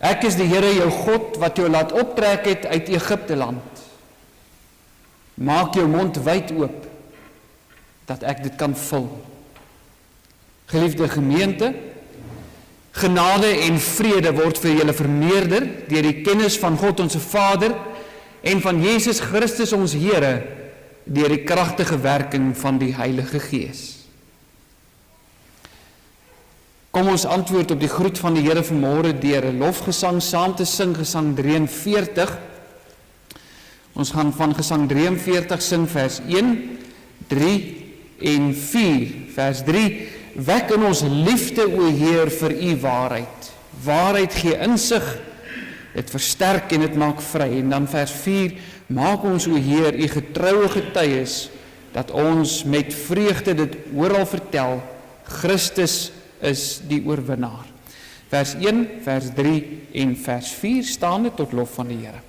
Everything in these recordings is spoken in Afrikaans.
Ek is die Here jou God wat jou laat optrek het uit Egipte land. Maak jou mond wyd oop, dat ek dit kan vul. Geliefde gemeente, genade en vrede word vir julle vermeerder deur die kennis van God ons Vader en van Jesus Christus ons Here deur die kragtige werking van die Heilige Gees. Kom ons antwoord op die groet van die Here vanmôre deur 'n lofgesang saam te sing, gesang 43. Ons gaan van gesang 43 sing vers 1, 3 en 4. Vers 3, wek in ons liefde, o Heer, vir u waarheid. Waarheid gee insig, dit versterk en dit maak vry. En dan vers 4, maak ons, o Heer, u getroue getuies, dat ons met vreugde dit oral vertel, Christus is die oorwinnaar. Vers 1, vers 3 en vers 4 staande tot lof van die Here.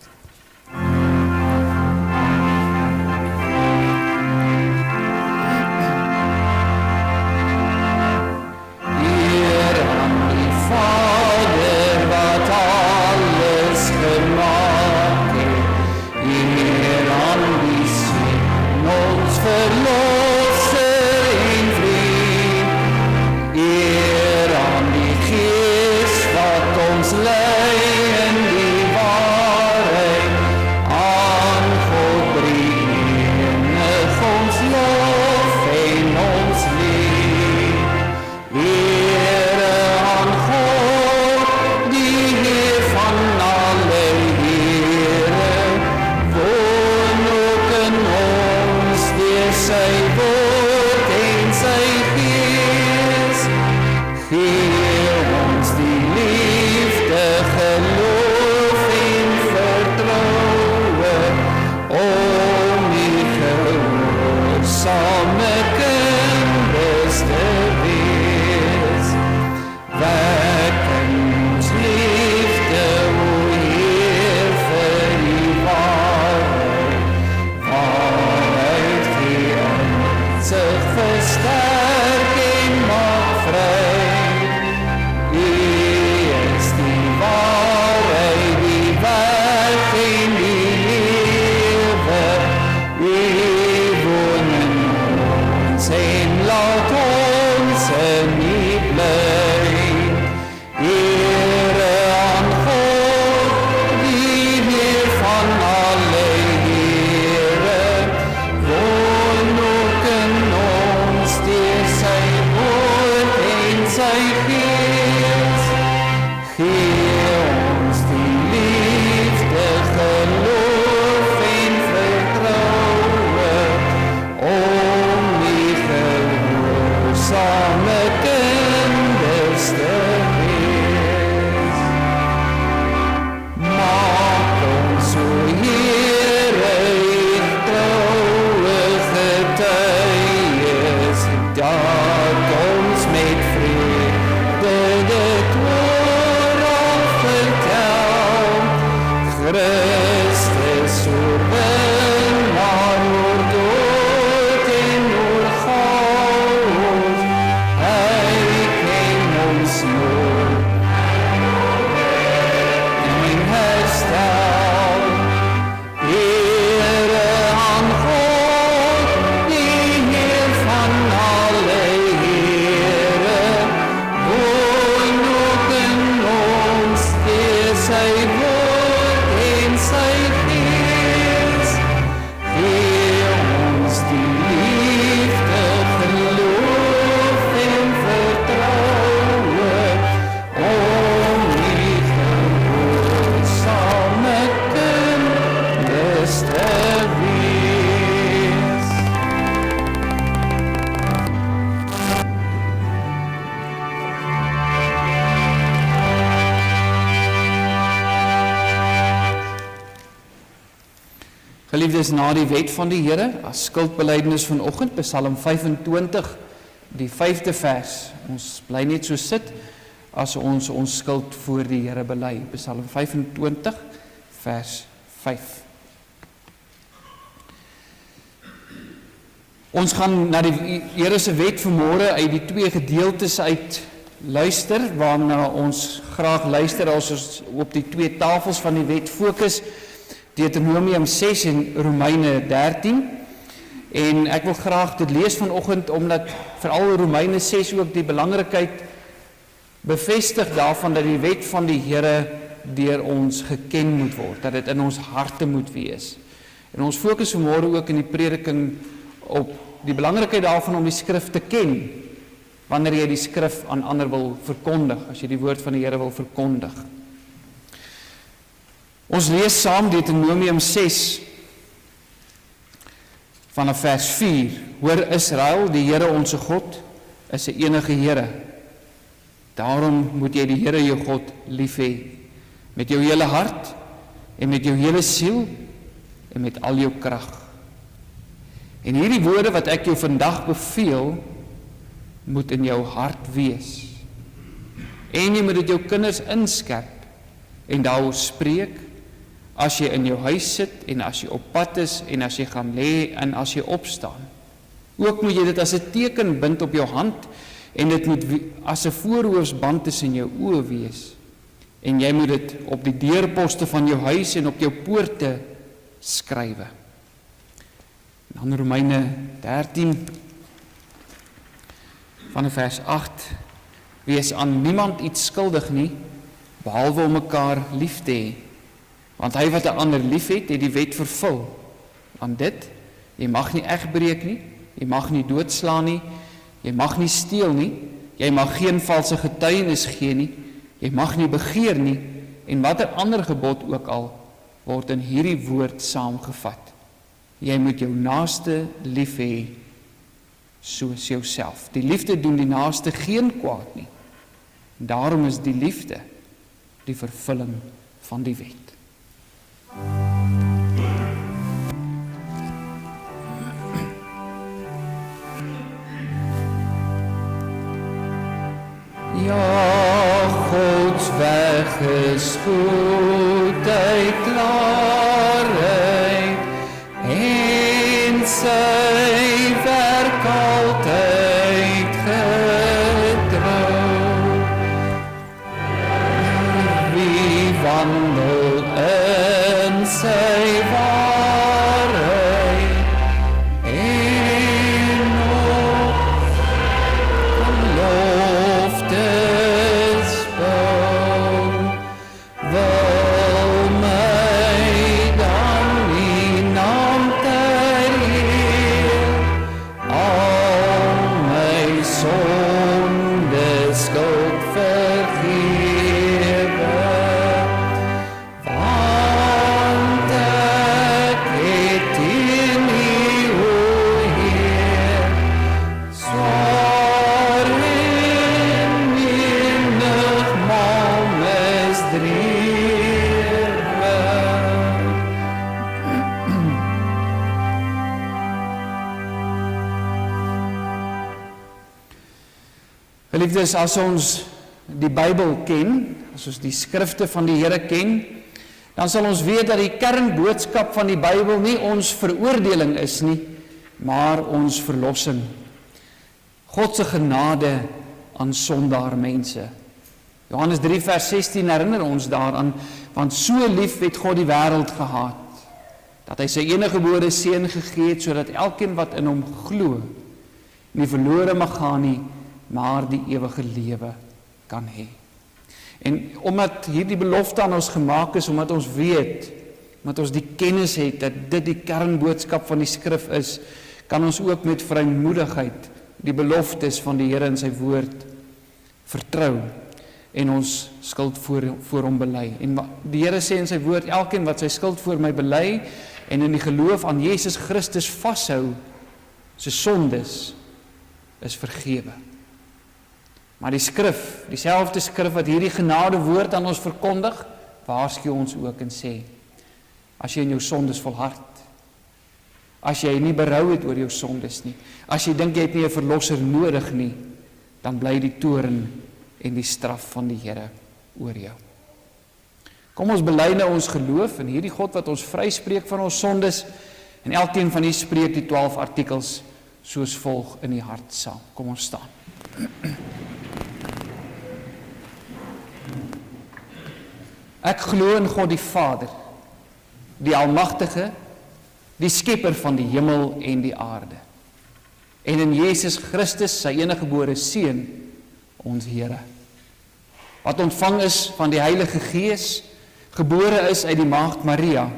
Geliefdes, na die wet van die Here, as skuldbelydenis vanoggend, Psalm 25, die 5de vers. Ons bly net so sit, as ons skuld voor die Here bely. Psalm 25, vers 5. Ons gaan na die Here se wet vanmôre uit die twee gedeeltes uit luister, waarna ons graag luister as ons op die twee tafels van die wet fokus, Deuteronomium 6 en Romeine 13. En ek wil graag dit lees vanoggend, omdat veral Romeine 6 ook die belangrikheid bevestig daarvan dat die wet van die Here deur ons geken moet word, dat dit in ons harte moet wees. En ons fokus vanmôre ook in die prediking op die belangrikheid daarvan om die skrif te ken, wanneer jy die skrif aan ander wil verkondig, as jy die woord van die Here wil verkondig. Ons lees saam Deuteronomium 6 vanaf vers 4. Hoor Israel, die Here onze God is 'n enige Here. Daarom moet jy die Here jou God lief hê, met jou hele hart en met jou hele siel en met al jou krag. En hierdie woorde wat ek jou vandag beveel, moet in jou hart wees. En jy moet dit jou kinders inskerp en daaroor spreek, as jy in jou huis sit en as jy op pad is en as jy gaan lê en as jy opstaan. Ook moet jy dit as 'n teken bind op jou hand en dit moet as 'n voorhoofsband tussen jou oë wees. En jy moet dit op die deurposte van jou huis en op jou poorte skrywe. Dan Romeine 13 van vers 8. Wees aan niemand iets skuldig nie, behalwe om mekaar lief te hê. Want hy wat 'n ander lief het, het die wet vervul. Want dit, jy mag nie egbreek nie, jy mag nie doodslaan nie, jy mag nie steel nie, jy mag geen valse getuienis gee nie, jy mag nie begeer nie, en watter ander gebod ook al, word in hierdie woord saamgevat. Jy moet jou naaste lief hê, soos jouself. Die liefde doen die naaste geen kwaad nie. Daarom is die liefde die vervulling van die wet. Ja, Gods weg is goedheid, klaarheid, en sy werk altyd getrou. Wie wandel in sy waarheid en op beloftes bou, wil my dan nie naam ter eer, al my sonde skuld vergewe. Want ek het in U, o Heer, swaar en menigmaal misdrewe. Geliefdes, as ons die Bybel ken, as ons die skrifte van die Here ken, dan sal ons weet dat die kernboodskap van die Bybel nie ons veroordeling is nie, maar ons verlossing. God se genade aan sondaar mense. Johannes 3 vers 16 herinner ons daaraan, want so lief het God die wêreld gehad, dat hy sy eniggebore seun gegee het, sodat elkeen wat in hom glo, nie verlore mag gaan nie, maar die ewige lewe kan hê. En omdat hierdie belofte aan ons gemaak is, omdat ons weet, omdat ons die kennis het, dat dit die kernboodskap van die skrif is, kan ons ook met vrymoedigheid die beloftes van die Here in sy woord vertrou en ons skuld voor hom bely. En die Here sê in sy woord, elkeen wat sy skuld voor my bely en in die geloof aan Jesus Christus vashou, sy sondes is vergewe. Maar die skrif, dieselfde skrif wat hierdie genade woord aan ons verkondig, waarsku ons ook en sê, as jy in jou sondes volhard, as jy nie berou het oor jou sondes nie, as jy dink jy het nie 'n verlosser nodig nie, dan bly die toorn en die straf van die Here oor jou. Kom ons bely nou ons geloof in hierdie God wat ons vryspreek van ons sondes, en elkeen van u spreek die 12 artikels soos volg in die hart saam. Kom ons staan. Ek glo in God die Vader, die Almagtige, die Skepper van die hemel en die aarde. En in Jesus Christus, sy eniggebore Seun, ons Here, wat ontvang is van die Heilige Gees, gebore is uit die maagd Maria,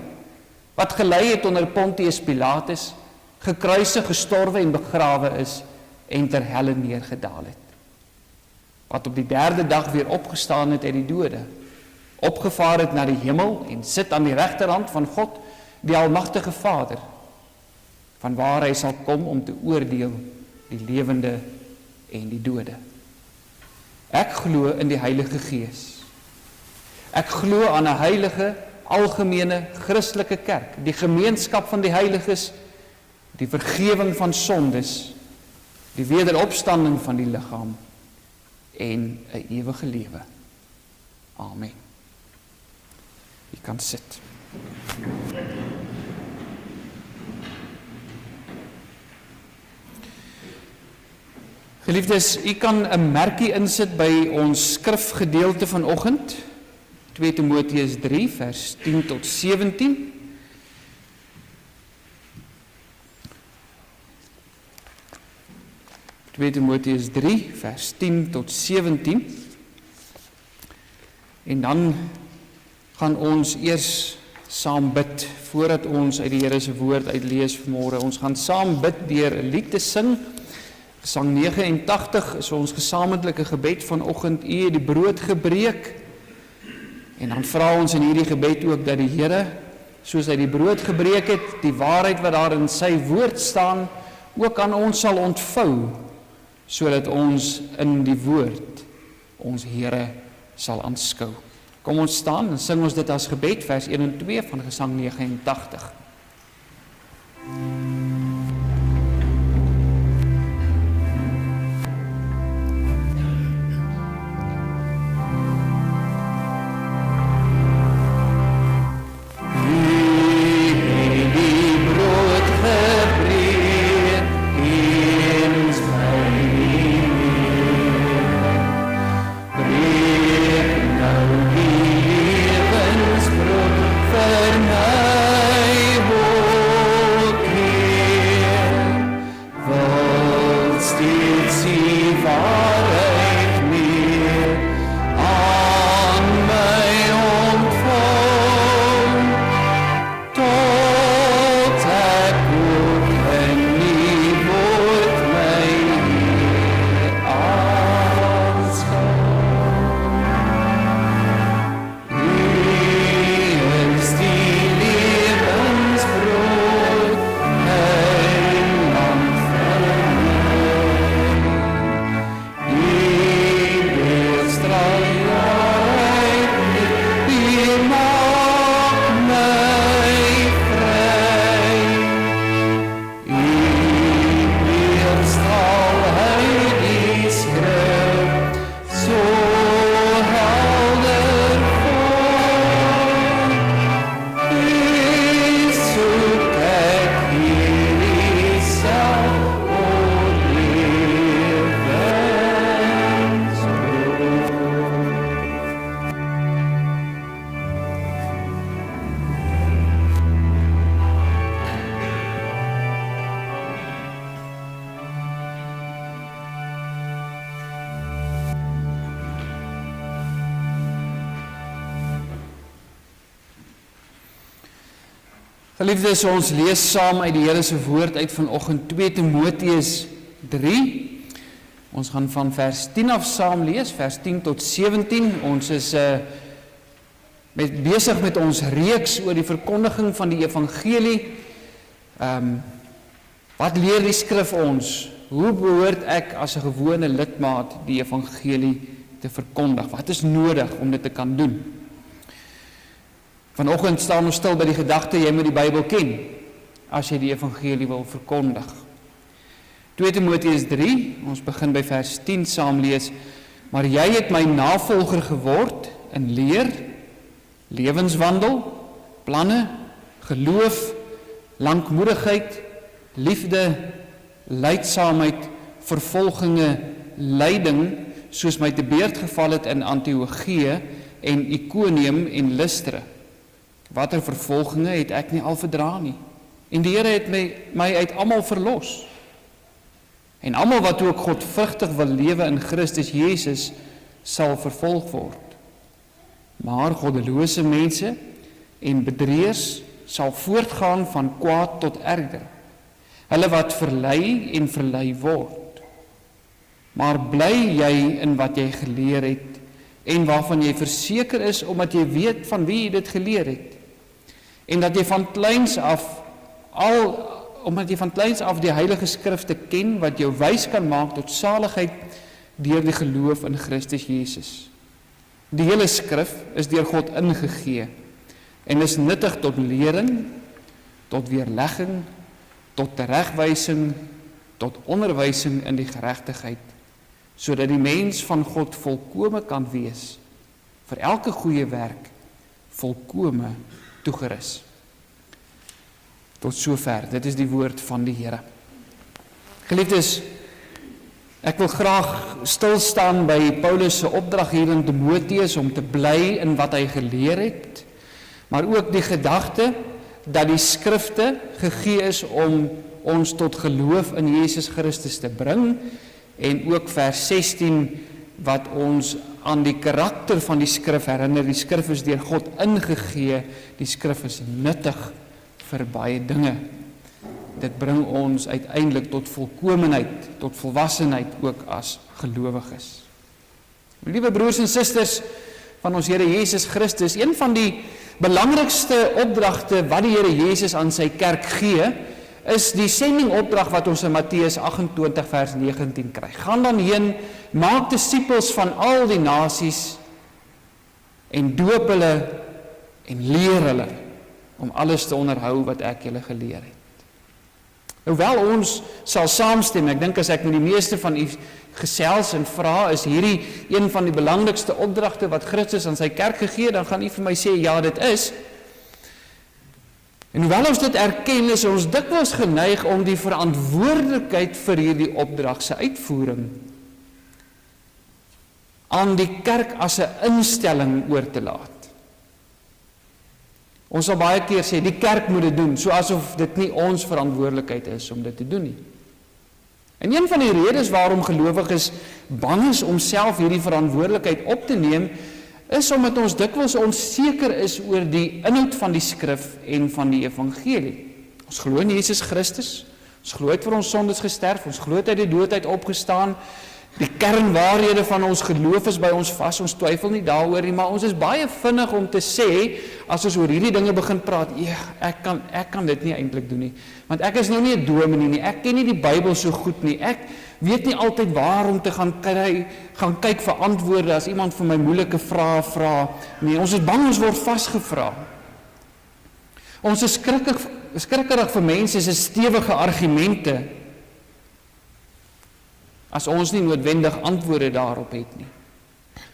wat gelei het onder Pontius Pilatus, gekruisig, gestorwe en begrawe is, en ter helle neergedaal het. Wat op die 3de dag weer opgestaan het uit die dode, opgevaar het na die hemel en sit aan die regterhand van God, die Almagtige Vader, van waar hy sal kom om te oordeel die lewende en die dode. Ek glo in die Heilige Gees. Ek glo aan 'n heilige, algemene, Christelike kerk, die gemeenskap van die heiliges, die vergewing van sondes, die wederopstanding van die liggaam en 'n ewige lewe. Amen. U kan sit. Geliefdes, u kan 'n merkie insit by ons skrifgedeelte vanoggend, 2 Timoteus 3 vers 10 tot 17. Timoteus 3 vers 10 tot 17. En dan gaan ons eers saam bid voordat ons uit die Here se woord uitlees vanmôre. Ons gaan saam bid deur 'n lied te sing. Gesang 89 is ons gesamentlike gebed vanoggend. U het die brood gebreek. En dan vra ons in hierdie gebed ook dat die Here, soos hy die brood gebreek het, die waarheid wat daar in sy woord staan, ook aan ons sal ontvou, sodat ons in die woord ons Here sal aanskou. Kom ons staan en sing ons dit as gebed, vers 1 en 2 van Gesang 89. Geliefdes, ons lees saam uit die Here se woord uit vanoggend 2 Timoteus 3. Ons gaan van vers 10 af saam lees, vers 10 tot 17. Ons is besig met ons reeks oor die verkondiging van die evangelie. Wat leer die skrif ons? Hoe behoort ek as 'n gewone lidmaat die evangelie te verkondig? Wat is nodig om dit te kan doen? Vanoggend staan ons stil by die gedagte, jy moet die Bybel ken, as jy die evangelie wil verkondig. 2 Timoteus 3, ons begin by vers 10 saam lees, maar jy het my navolger geword in leer, lewenswandel, planne, geloof, lankmoedigheid, liefde, lydsaamheid, vervolginge, lyding, soos my te beurt geval het in Antiochie, en Iconium en Lystra. Watter vervolginge het ek nie al verdra nie. En die Here het my uit almal verlos. En almal wat ook godvrugtig wil lewe in Christus Jesus, sal vervolg word. Maar goddelose mense en bedrieërs sal voortgaan van kwaad tot erger. Hulle wat verlei en verlei word. Maar bly jy in wat jy geleer het en waarvan jy verseker is omdat jy weet van wie jy dit geleer het. En dat jy van kleins af omdat jy van kleins af die Heilige Skrifte ken wat jou wys kan maak tot saligheid deur die geloof in Christus Jesus. Die hele Skrif is deur God ingegee en is nuttig tot lering, tot weerlegging, tot teregwysing, tot onderwysing in die geregtigheid, sodat die mens van God volkome kan wees, vir elke goeie werk volkome toegerus. Tot sover, dit is die woord van die Here. Geliefdes, ek wil graag stilstaan by Paulus se opdrag hier in Timoteus om te bly in wat hy geleer het, maar ook die gedagte dat die skrifte gegee is om ons tot geloof in Jesus Christus te bring, en ook vers 16 wat ons aan die karakter van die skrif herinner. Die skrif is deur God ingegee, die skrif is nuttig vir baie dinge. Dit bring ons uiteindelik tot volkomenheid, tot volwassenheid ook as gelowiges. Liewe broers en susters van ons Here Jesus Christus, een van die belangrikste opdragte wat die Here Jesus aan sy kerk gee, is die sendingopdrag wat ons in Matteus 28 vers 19 kry. Gaan dan heen, maak disippels van al die nasies en doop hulle en leer hulle om alles te onderhou wat ek julle geleer het. Hoewel ons sal saamstem, ek dink as ek met die meeste van u gesels en vra, is hierdie een van die belangrikste opdragte wat Christus aan sy kerk gegee, dan gaan u vir my sê, ja, dit is. En hoewel ons dit erken, is ons dikwels geneig om die verantwoordelikheid vir hierdie opdrag se uitvoering aan die kerk as 'n instelling oor te laat. Ons sal baie keer sê, die kerk moet dit doen, so asof dit nie ons verantwoordelikheid is om dit te doen nie. En een van die redes waarom gelowiges bang is om self hierdie verantwoordelikheid op te neem, is omdat ons dikwels onseker is oor die inhoud van die skrif en van die evangelie. Ons glo in Jesus Christus, ons glo het vir ons sondes gesterf, ons glo het uit die dood uit opgestaan, die kernwaarhede van ons geloof is by ons vas, ons twyfel nie daaroor nie, maar ons is baie vinnig om te sê, as ons oor hierdie dinge begin praat, ja, ek kan dit nie eintlik doen nie, want ek is nou nie 'n dominee nie, ek ken nie die Bybel so goed nie, ek weet nie altyd waar om te gaan kyk vir antwoorde as iemand vir my moeilike vrae vra. Nee, ons is bang ons word vasgevra. Ons is skrikkerig vir mense se stewige argumente as ons nie noodwendig antwoorde daarop het nie.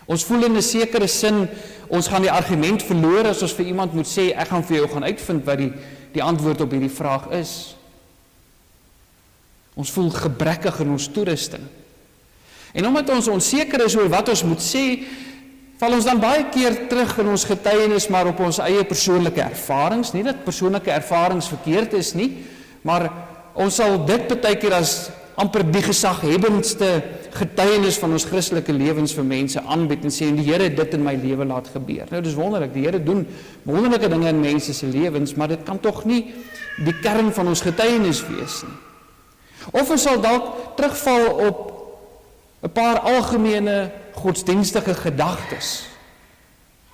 Ons voel in 'n sekere sin, ons gaan die argument verloor as ons vir iemand moet sê, ek gaan vir jou gaan uitvind wat die antwoord op hierdie vraag is. Ons voel gebrekkig in ons toerusting. En omdat ons onseker is oor wat ons moet sê, val ons dan baie keer terug in ons getuienis, maar op ons eie persoonlike ervarings. Nie dat persoonlike ervarings verkeerd is nie, maar ons sal dit baie keer as amper die gesaghebbendste getuienis van ons Christelike lewens vir mense aanbied en sê, en die Here het dit in my lewe laat gebeur. Nou, dis wonderlik, die Here doen wonderlike dinge in mense se lewens, maar dit kan tog nie die kern van ons getuienis wees nie. Of ons sal dalk terugval op 'n paar algemene godsdienstige gedagtes.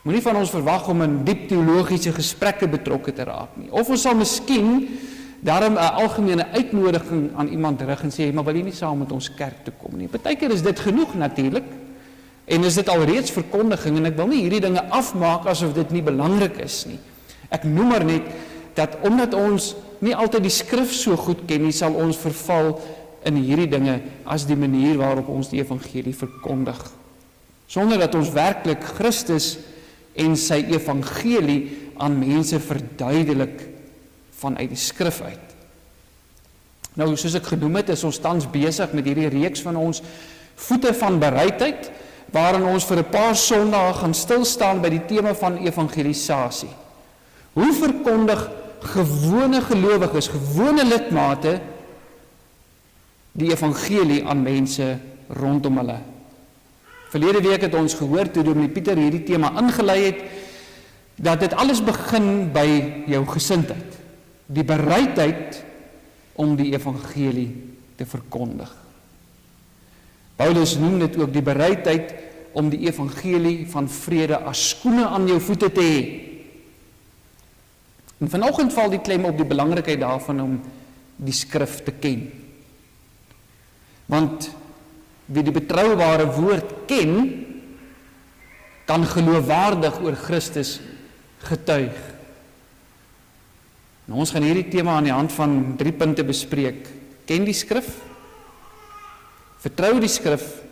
Moenie van ons verwag om in diep teologiese gesprekke betrokke te raak nie. Of ons sal miskien daarom 'n algemene uitnodiging aan iemand rig en sê, maar wil jy nie saam met ons kerk toe kom nie. Partykeer is dit genoeg natuurlik, en is dit alreeds verkondiging, en ek wil nie hierdie dinge afmaak asof dit nie belangrik is nie. Ek noem maar net, dat omdat ons nie altyd die skrif so goed ken nie, sal ons verval in hierdie dinge as die manier waarop ons die evangelie verkondig. Sonder dat ons werklik Christus en sy evangelie aan mense verduidelik vanuit die skrif uit. Nou, soos ek genoem het, is ons tans besig met hierdie reeks van ons voete van bereidheid, waarin ons vir 'n paar sondae gaan stilstaan by die tema van evangelisasie. Hoe verkondig gewone gelowiges, gewone lidmate, die evangelie aan mense rondom hulle? Verlede week het ons gehoor, toe Dominee Pieter hierdie tema ingelei het, dat dit alles begin by jou gesindheid. Die bereidheid om die evangelie te verkondig. Paulus noem dit ook die bereidheid om die evangelie van vrede as skoene aan jou voete te hê. En vanoggend val die klem op die belangrikheid daarvan om die skrif te ken. Want wie die betroubare woord ken, kan geloofwaardig oor Christus getuig. Nou, ons gaan hierdie tema aan die hand van 3 punte bespreek. Ken die skrif, vertrou die skrif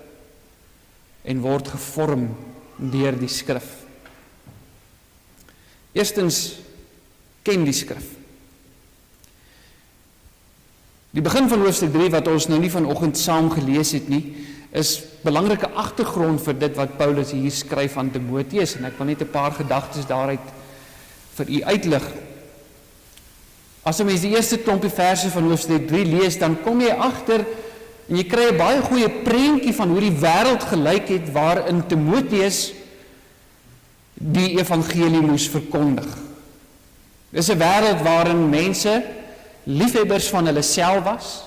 en word gevorm deur die skrif. Eerstens, ken die skrif. Die begin van hoofstuk 3, wat ons nou nie vanoggend saam gelees het nie, is belangrike agtergrond vir dit wat Paulus hier skryf aan Timoteus, en ek wil net 'n paar gedagtes daaruit vir u uitlig. As 'n mens die eerste klompie verse van hoofstuk 3 lees, dan kom jy agter en jy kry 'n baie goeie prentjie van hoe die wêreld gelyk het waarin Timoteus die evangelie moes verkondig. Dis 'n wêreld waarin mense liefhebbers van hulle self was,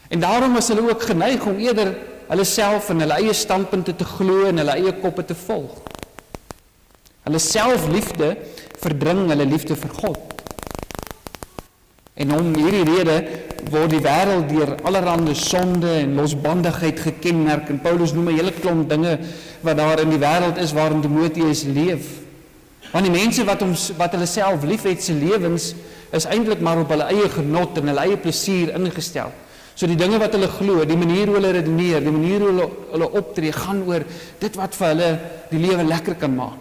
en daarom was hulle ook geneig om eerder hulle self en hulle eie standpunte te glo en hulle eie koppe te volg. Hulle selfliefde verdring hulle liefde vir God. En om hierdie rede word die wêreld deur allerlei sonde en losbandigheid gekenmerk, en Paulus noem 'n hele klomp dinge wat daar in die wêreld is waarin Timoteus leef. Want die mense wat hulle self lief het, se lewens is eintlik maar op hulle eie genot en hulle eie plesier ingestel. So die dinge wat hulle glo, die manier hoe hulle redeneer, die manier hoe hulle optree, gaan oor dit wat vir hulle die lewe lekker kan maak.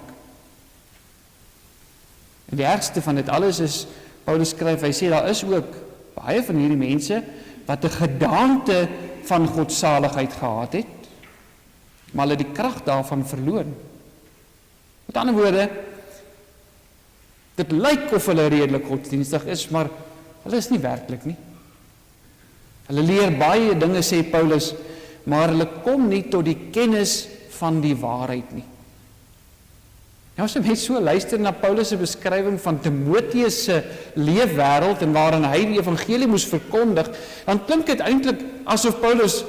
En die ergste van dit alles is, Paulus skryf, hy sê, daar is ook baie van hierdie mense wat 'n gedaante van godsaligheid gehad het, maar hulle die krag daarvan verloor. Met ander woorde, dit lyk of hulle redelik godsdienstig is, maar hulle is nie werklik nie. Hulle leer baie dinge, sê Paulus, maar hulle kom nie tot die kennis van die waarheid nie. Nou, as jy mens so luister na Paulus se beskrywing van Timoteus se leefwêreld en waarin hy die evangelie moes verkondig, dan klink dit eintlik asof Paulus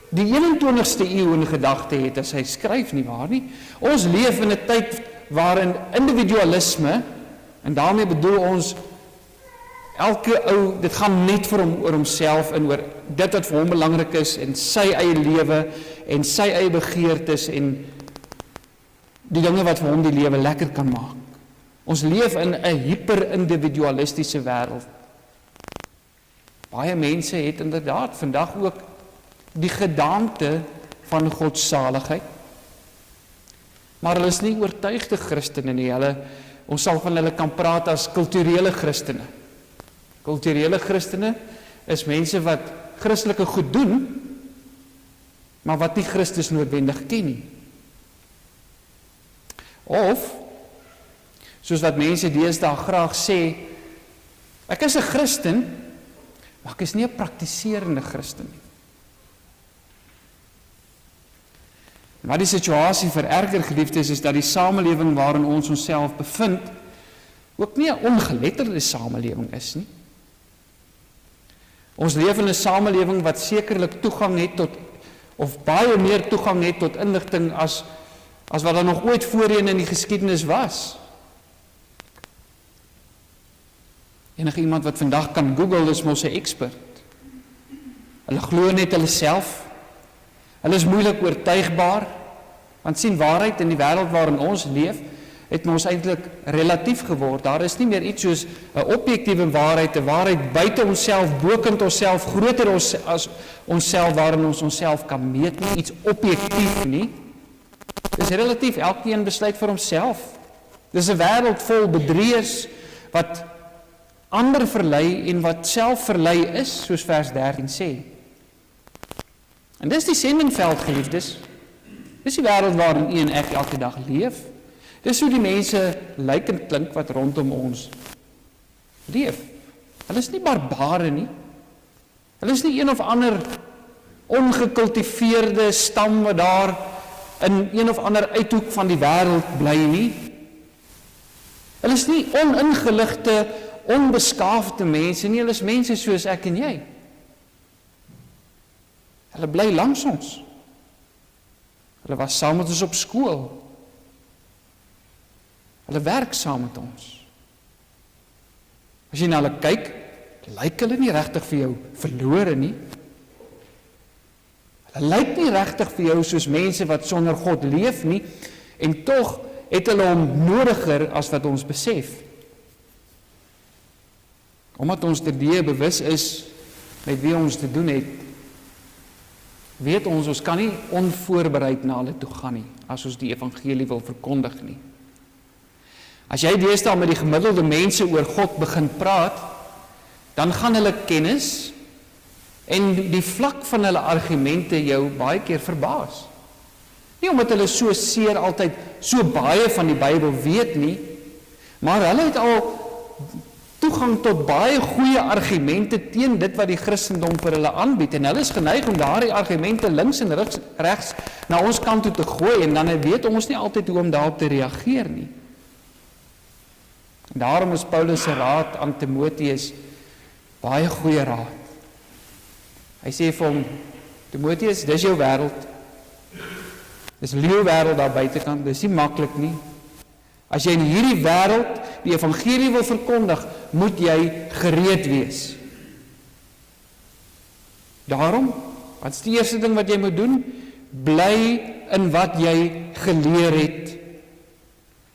die 21ste eeu in gedagte het as hy skryf, nie waar nie? Ons leef in 'n tyd waarin individualisme, en daarmee bedoel ons elke ou, dit gaan net vir hom oor homself en oor dit wat vir hom belangrik is en sy eie lewe en sy eie begeertes en die dinge wat vir hom die lewe lekker kan maak. Ons leef in 'n hyper-individualistiese wêreld. Baie mense het inderdaad vandag ook die gedaante van godsaligheid, maar hulle is nie oortuigde Christene nie. Ons sal van hulle kan praat as kulturele Christene. Kulturele Christene is mense wat Christelike goed doen, maar wat nie Christus noodwendig ken nie. Of, soos wat mense deesdae graag sê, ek is 'n Christen, maar ek is nie 'n praktiserende Christen nie. Wat die situasie vererger, geliefdes, is dat die samelewing waarin ons onsself bevind, ook nie 'n ongeletterde samelewing is nie. Ons leef in 'n samelewing wat sekerlik toegang het tot, of baie meer toegang het tot inligting as wat daar nog ooit voorheen in die geskiedenis was. Enige iemand wat vandag kan Google is mos 'n expert. Hulle glo net hulle self. Hulle is moeilik oortuigbaar, want sien, waarheid in die wêreld waarin ons leef, het ons eintlik relatief geword. Daar is nie meer iets soos 'n objektiewe waarheid, 'n waarheid buite onsself, bokant onsself, groter as onsself, waarin ons onsself kan meet nie, iets objektief nie. Dis relatief, elkeen besluit vir homself. Dis 'n wêreld vol bedrieërs wat ander verlei en wat self verlei is, soos vers 13 sê. En dis die sendingveld, geliefdes. Dis die wêreld waarin u en ek elke dag leef. Dis hoe die mense lyk en klink wat rondom ons leef. Hulle is nie barbare nie. Hulle is nie een of ander ongekultiveerde stam wat daar in een of ander uithoek van die wêreld bly nie. Hulle is nie oningeligte, onbeskaafde mense nie, hulle is mense soos ek en jy. Hulle bly langs ons. Hulle was saam met ons op skool. Hulle werk saam met ons. As jy na hulle kyk, lyk hulle nie regtig vir jou verlore nie. Hulle lyk nie regtig vir jou soos mense wat sonder God leef nie, en tog het hulle hom nodiger as wat ons besef. Omdat ons terdee bewus is met wie ons te doen het, weet ons kan nie onvoorbereid na hulle toe gaan nie, as ons die evangelie wil verkondig nie. As jy deesdae met die gemiddelde mense oor God begin praat, dan gaan hulle kennis en die vlak van hulle argumente jou baie keer verbaas. Nie omdat hulle so seer altyd so baie van die Bybel weet nie, maar hulle het al toegang tot baie goeie argumente teen dit wat die Christendom vir hulle aanbied, en hulle is geneig om daardie argumente links en regs na ons kant toe te gooi, en dan weet ons nie altyd hoe om daarop te reageer nie. En daarom is Paulus se raad aan Timoteus baie goeie raad. Hy sê vir hom, Timoteus, dis jou wêreld. Dis leeu wêreld daar buitekant, dis nie maklik nie. As jy in hierdie wêreld die evangelie wil verkondig, moet jy gereed wees. Daarom, wat is die eerste ding wat jy moet doen? Bly in wat jy geleer het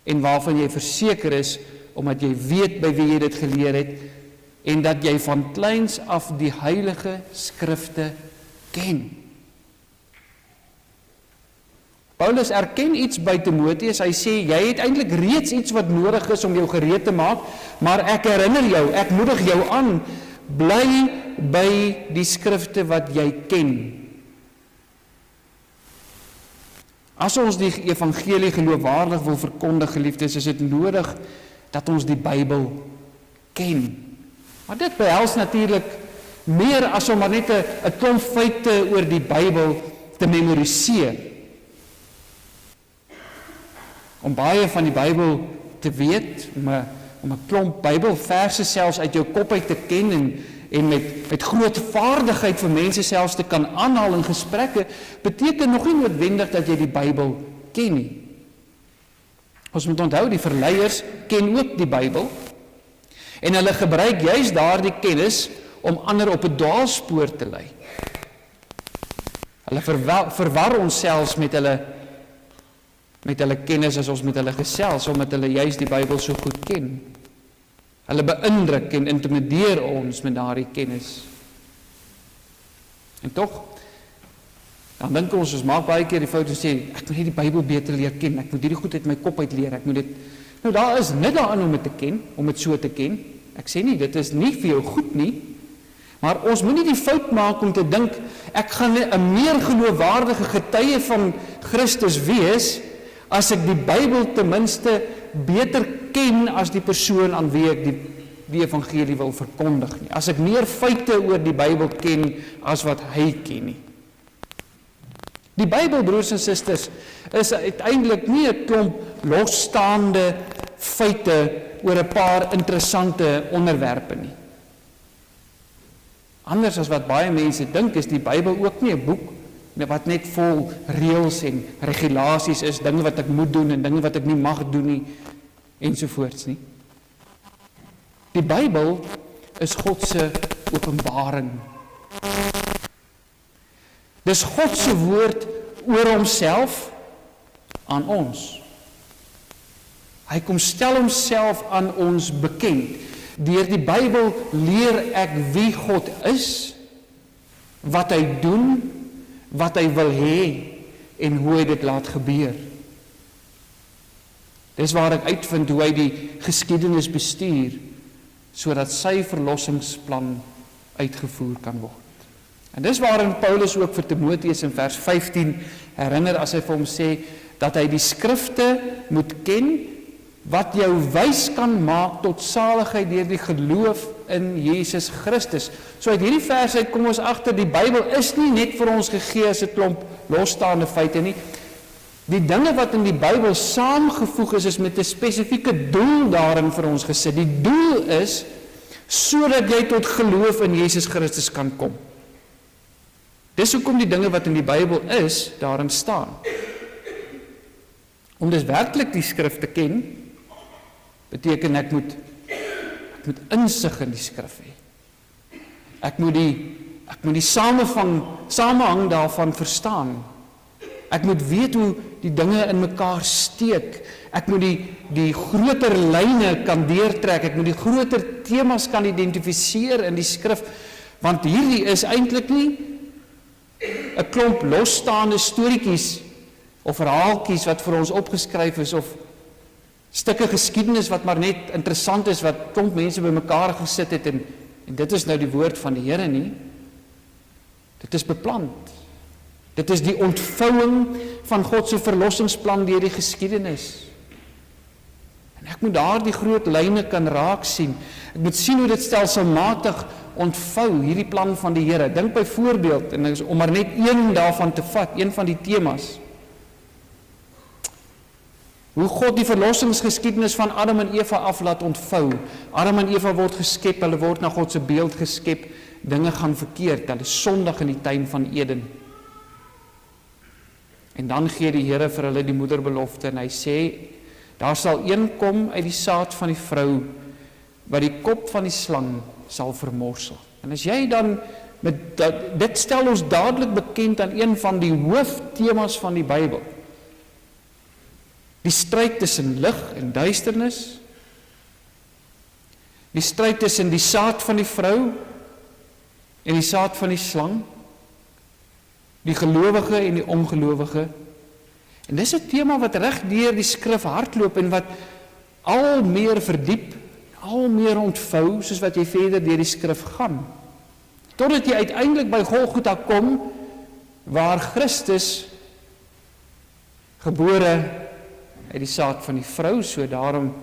en waarvan jy verseker is, omdat jy weet by wie jy dit geleer het, en dat jy van kleins af die heilige skrifte ken. Paulus erken iets by Timoteus, hy sê, jy het eintlik reeds iets wat nodig is om jou gereed te maak, maar ek herinner jou, ek moedig jou aan, bly by die skrifte wat jy ken. As ons die evangelie geloofwaardig wil verkondig, geliefdes, is dit nodig dat ons die Bybel ken. Maar dit behels natuurlik meer as om maar net 'n klomp feite oor die Bybel te memoriseer. Om baie van die Bybel te weet, om 'n klomp Bybelverse selfs uit jou kop uit te ken en met groot vaardigheid vir mense selfs te kan aanhaal in gesprekke, beteken nog nie noodwendig dat jy die Bybel ken nie. Ons moet onthou, die verleiers ken ook die Bybel, en hulle gebruik juis daardie kennis om ander op 'n dwaalspoor te lei. Hulle verwar ons selfs met hulle kennis as ons met hulle gesels, omdat hulle juis die Bybel so goed ken. Hulle beïndruk en intimideer ons met daardie kennis. En tog, dan dink ons maak baie keer die fout en sê, ek moet net die Bybel beter leer ken, ek moet hierdie goed uit my kop uit leer, ek moet dit. Nou daar is net daarin om dit te ken, om dit so te ken. Ek sê nie, dit is nie vir jou goed nie, maar ons moet nie die fout maak om te dink, ek gaan 'n meer geloofwaardige getuie van Christus wees, as ek die Bybel ten minste beter ken as die persoon aan wie ek die evangelie wil verkondig nie. As ek meer feite oor die Bybel ken as wat hy ken nie. Die Bybel, broers en susters, is uiteindelik nie 'n klomp losstaande feite oor 'n paar interessante onderwerpe nie. Anders as wat baie mense dink, is die Bybel ook nie 'n boek wat net vol reëls en regulasies is, dinge wat ek moet doen en dinge wat ek nie mag doen nie, ensovoorts nie. Die Bybel is God se openbaring. Dis God se woord oor homself aan ons. Hy kom stel homself aan ons bekend. Deur die Bybel leer ek wie God is, wat hy doen, wat hy wil hê en hoe hy dit laat gebeur. Dis waar ek uitvind hoe hy die geskiedenis bestuur, sodat sy verlossingsplan uitgevoer kan word. En dis waarin Paulus ook vir Timoteus in vers 15 herinner as hy vir hom sê, dat hy die skrifte moet ken, wat jou wys kan maak tot saligheid deur die geloof in Jesus Christus. So uit hierdie vers uit kom ons agter, die Bybel is nie net vir ons gegee as 'n klomp losstaande feite nie. Die dinge wat in die Bybel saamgevoeg is met 'n spesifieke doel daarin vir ons gesit. Die doel is sodat jy tot geloof in Jesus Christus kan kom. Dis hoekom die dinge wat in die Bybel is, daarin staan. Om dus werklik die skrif te ken, beteken ek moet insig in die skrif hê. Ek moet die samehang daarvan verstaan. Ek moet weet hoe die dinge in mekaar steek. Ek moet die groter lyne kan deurtrek. Ek moet die groter temas kan identifiseer in die skrif, want hierdie is eintlik nie 'n klomp losstaande storieetjies of verhaaltjies wat vir ons opgeskryf is, of stukke geskiedenis wat maar net interessant is, wat klomp mense bymekaar gesit het, en dit is nou die woord van die Here nie. Dit is beplant. Dit is die ontvouing van God se verlossingsplan deur die geskiedenis. En ek moet daar die groot lyne kan raak sien. Ek moet sien hoe dit stelselmatig ontvou, hierdie plan van die Here. Dink byvoorbeeld, en om maar net een daarvan te vat, een van die temas, hoe God die verlossingsgeskiedenis van Adam en Eva af laat ontvou. Adam en Eva word geskep, hulle word na God se beeld geskep, dinge gaan verkeerd, hulle sondig in die tuin van Eden. En dan gee die Here vir hulle die moederbelofte, en hy sê, daar sal een kom uit die saad van die vrou, wat die kop van die slang sal vermorsel. En as jy dan, dit stel ons dadelik bekend aan een van die hooftemas van die Bybel. Die stryd tussen lig en duisternis, die stryd tussen die saad van die vrou en die saad van die slang, die gelowige en die ongelowige. En dis 'n tema wat reg deur die skrif hardloop en wat al meer verdiep, al meer ontvou, soos wat jy verder deur die skrif gaan. Totdat jy uiteindelik by Golgotha kom, waar Christus gebore uit die saad van die vrou, so daarom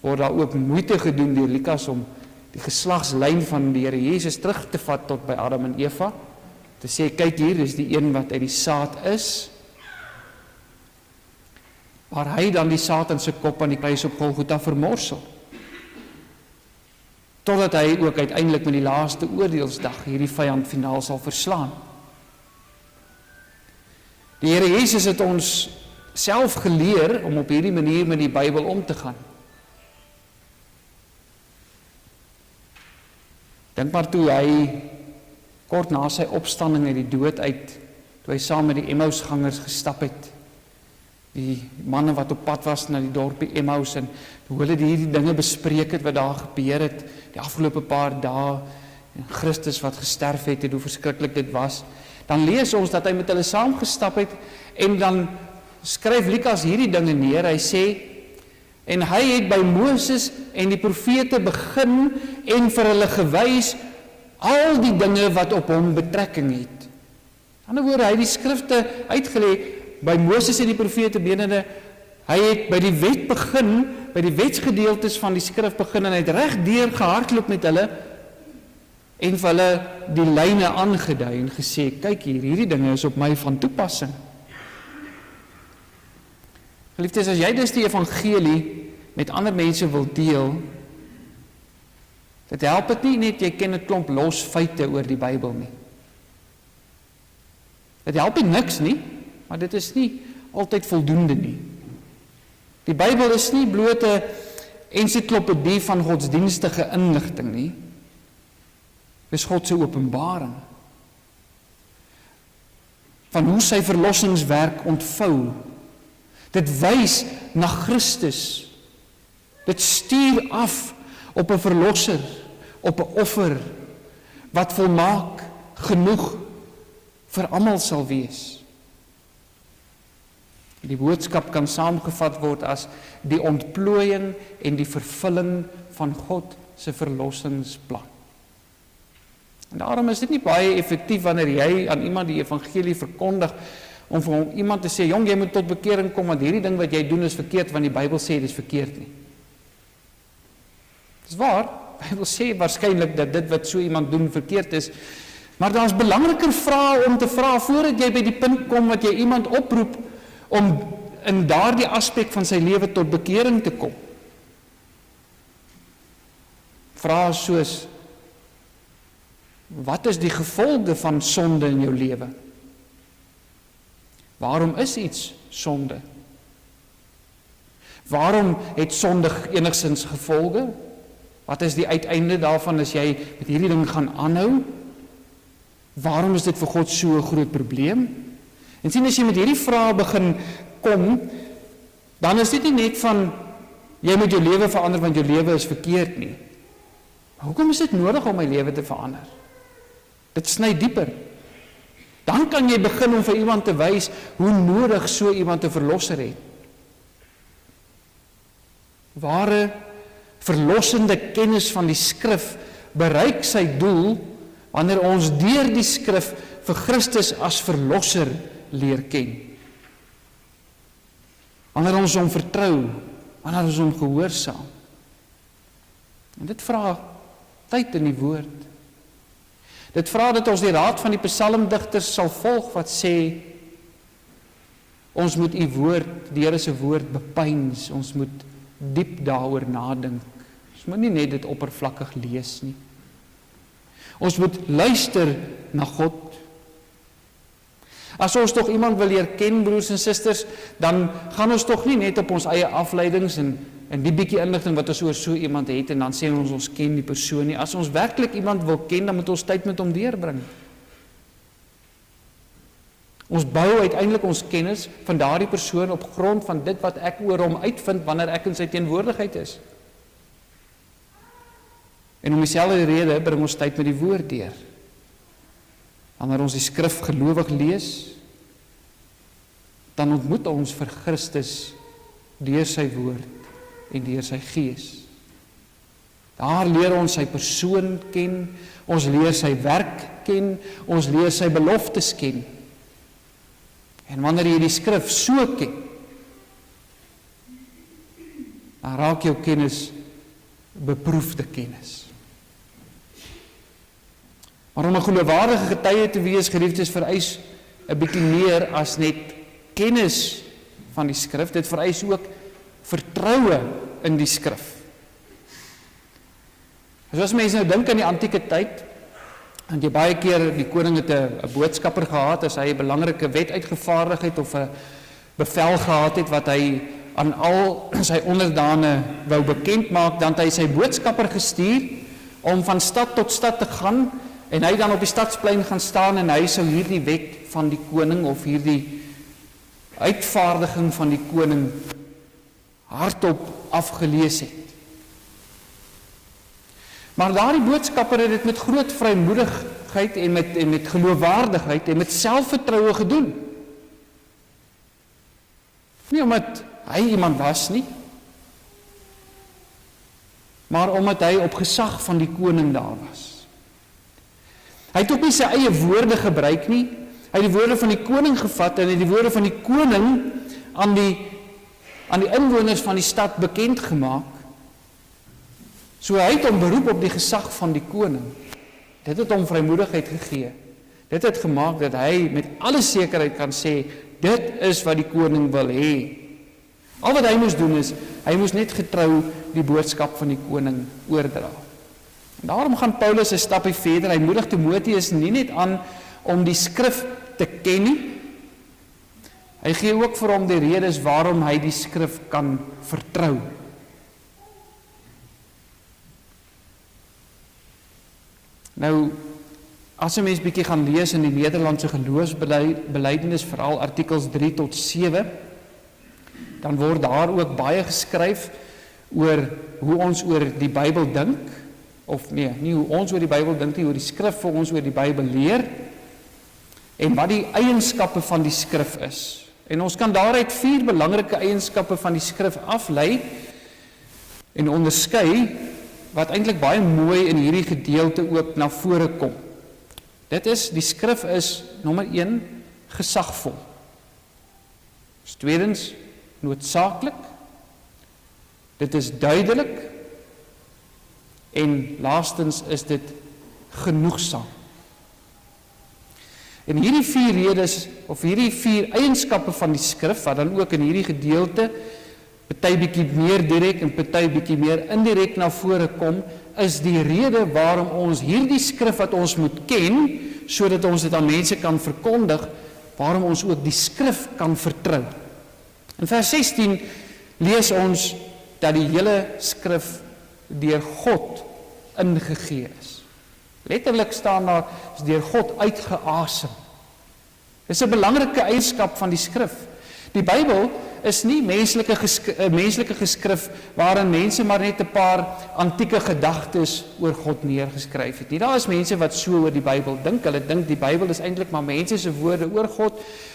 word daar ook moeite gedoen deur Lukas om die geslagslyn van die Here Jesus terug te vat tot by Adam en Eva, te sê, kyk hier, is die een wat uit die saad is, waar hy dan die saad in sy kop aan die kruis op Golgotha vermorsel, totdat hy ook uiteindelik met die laaste oordeelsdag hierdie vyand finaal sal verslaan. Die Here Jesus het ons self geleer om op hierdie manier met die Bybel om te gaan. Dink maar toe hy kort na sy opstanding uit die dood uit, toe hy saam met die Emmausgangers gestap het, die manne wat op pad was na die dorpie Emmaus, en hoe hulle hierdie dinge bespreek het wat daar gebeur het, die afgelope paar dae, en Christus wat gesterf het, en hoe verskriklik dit was, dan lees ons dat hy met hulle saamgestap het, en dan skryf Lukas hierdie dinge neer, hy sê, en hy het by Moses en die profete begin, en vir hulle gewys, al die dinge wat op hom betrekking het. Aan die ander woorde, hy het die skrifte uitgelê, by Moses en die profete benende, hy het by die wet begin, by die wetsgedeeltes van die skrif begin, en hy het reg deur gehardloop met hulle, en vir hulle die lyne aangedui, en gesê, kyk hier, hierdie dinge is op my van toepassing. Geliefdes, as jy dus die evangelie met ander mense wil deel, dit help het nie net, jy ken 'n klomp los feite oor die Bybel nie. Dit help nie niks nie, maar dit is nie altyd voldoende nie. Die Bybel is nie bloot 'n ensiklopedie van godsdienstige inligting nie. Dit is God se openbaring van hoe sy verlossingswerk ontvou. Dit wys na Christus. Dit stuur af op 'n verlosser, op 'n offer wat volmaak genoeg vir almal sal wees. Die boodskap kan saamgevat word as die ontplooiing en die vervulling van God se verlossingsplan. En daarom is dit nie baie effektief wanneer jy aan iemand die evangelie verkondig, om vir hom iemand te sê, jong, jy moet tot bekering kom, want hierdie ding wat jy doen is verkeerd, want die Bybel sê dit is verkeerd nie. Dis waar, die Bybel sê waarskynlik dat dit wat so iemand doen verkeerd is, maar daar is belangriker vrae om te vra, voordat jy by die punt kom wat jy iemand oproep, om in daardie aspek van sy lewe tot bekering te kom. Vrae soos, wat is die gevolge van sonde in jou lewe? Waarom is iets sonde? Waarom het sonde enigszins gevolge? Wat is die uiteinde daarvan as jy met hierdie ding gaan aanhou? Waarom is dit vir God so 'n groot probleem? En sien, as jy met hierdie vrae begin kom, dan is dit nie net van, jy moet jou lewe verander want jou lewe is verkeerd nie. Hoekom is dit nodig om my lewe te verander? Dit sny dieper. Dan kan jy begin om vir iemand te wys hoe nodig so iemand 'n verlosser het. Ware verlossende kennis van die skrif bereik sy doel wanneer ons deur die skrif vir Christus as verlosser leer ken. Wanneer ons hom vertrou, wanneer ons hom gehoorsaam. En dit vra tyd in die woord. Dit vra dat ons die raad van die psalmdigters sal volg wat sê, ons moet u woord, die Here se woord bepeins, ons moet diep daaroor nadink. Ons moet nie net dit oppervlakkig lees nie. Ons moet luister na God. As ons tog iemand wil leer ken, broers en susters, dan gaan ons tog nie net op ons eie afleidings en die bietjie inligting wat ons oor so iemand het, en dan sê ons ken die persoon nie. As ons werklik iemand wil ken, dan moet ons tyd met hom deurbring. Ons bou uiteindelik ons kennis van daardie persoon op grond van dit wat ek oor hom uitvind wanneer ek in sy teenwoordigheid is. En om dieselfde rede bring ons tyd met die woord deur. Wanneer ons die skrif gelowig lees, dan ontmoet ons vir Christus deur sy woord en deur sy gees. Daar leer ons sy persoon ken, ons leer sy werk ken, ons leer sy beloftes ken. En wanneer jy die skrif so ken, dan raak jou kennis beproefde kennis. Maar om 'n geloofwaardige getuie te wees, geliefdes, vereis 'n bietjie meer as net kennis van die skrif. Dit vereis ook vertroue in die skrif. As mense nou dink aan die antieke tyd, en jy baie keer die koning het 'n boodskapper gehad, as hy 'n belangrike wet uitgevaardig het of 'n bevel gehad het wat hy aan al sy onderdane wou bekend maak, dan het hy sy boodskapper gestuur om van stad tot stad te gaan, en hy dan op die stadsplein gaan staan en hy sou hierdie wet van die koning of hierdie uitvaardiging van die koning hardop afgelees het. Maar daardie boodskapper het dit met groot vrymoedigheid en met geloofwaardigheid en met selfvertroue gedoen. Nie omdat hy iemand was nie, maar omdat hy op gesag van die koning daar was. Hy het ook nie sy eie woorde gebruik nie, hy het die woorde van die koning gevat en hy het die woorde van die koning aan die inwoners van die stad bekend gemaak. So hy het hom beroep op die gesag van die koning. Dit het hom vrymoedigheid gegee. Dit het gemaak dat hy met alle sekerheid kan sê, dit is wat die koning wil hê. Al wat hy moes doen is, hy moes net getrou die boodskap van die koning oordra. En daarom gaan Paulus 'n stapie verder. Hy moedig Timoteus nie net aan om die skrif te ken nie. Hy gee ook vir hom die redes waarom hy die skrif kan vertrou. Nou, as 'n mens bietjie gaan lees in die Nederlandse geloofsbelijdenis, veral artikels 3 tot 7, dan word daar ook baie geskryf oor hoe ons oor die Bybel dink, of nee, nie hoe ons oor die Bybel dink nie, hoe die skrif vir ons oor die Bybel leer, en wat die eienskappe van die skrif is. En ons kan daaruit 4 belangrike eienskappe van die skrif aflei en onderskei, wat eintlik baie mooi in hierdie gedeelte ook na vore kom. Die skrif is, nommer 1, gesagvol. Tweedens, noodsaaklik. Dit is duidelik. En laastens is dit genoegsaam. En hierdie 4 redes, of hierdie 4 eienskappe van die skrif, wat dan ook in hierdie gedeelte, party bietjie meer direk en party bietjie meer indirek na vore kom, is die rede waarom ons hierdie skrif wat ons moet ken, sodat ons dit aan mense kan verkondig, waarom ons ook die skrif kan vertrou. In vers 16 lees ons dat die hele skrif deur God ingegee is. Letterlik staan daar, is deur God uitgeasem. Dit is 'n belangrike eienskap van die skrif. Die Bybel is nie menslike geskrif waarin mense maar net 'n paar antieke gedagtes oor God neergeskryf het nie. Daar is mense wat so oor die Bybel dink. Hulle dink die Bybel is eintlik maar mense se woorde oor God.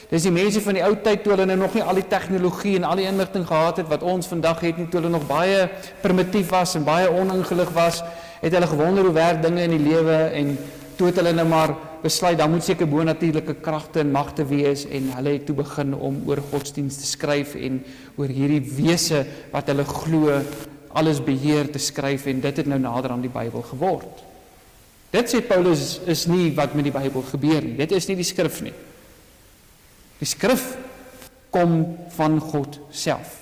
Dis die mense van die ou tyd toe hulle nou nog nie al die tegnologie en al die inligting gehad het wat ons vandag het nie, toe hulle nog baie primitief was en baie oningelig was, het hulle gewonder hoe werk dinge in die lewe en toe het hulle nou maar besluit, daar moet seker bonatuurlike kragte en magte wees en hulle het toe begin om oor godsdienst te skryf en oor hierdie wese wat hulle glo alles beheer te skryf en dit het nou nader aan die Bybel geword. Dit sê Paulus is nie wat met die Bybel gebeur nie. Dit is nie die skrif nie. Die skrif kom van God self.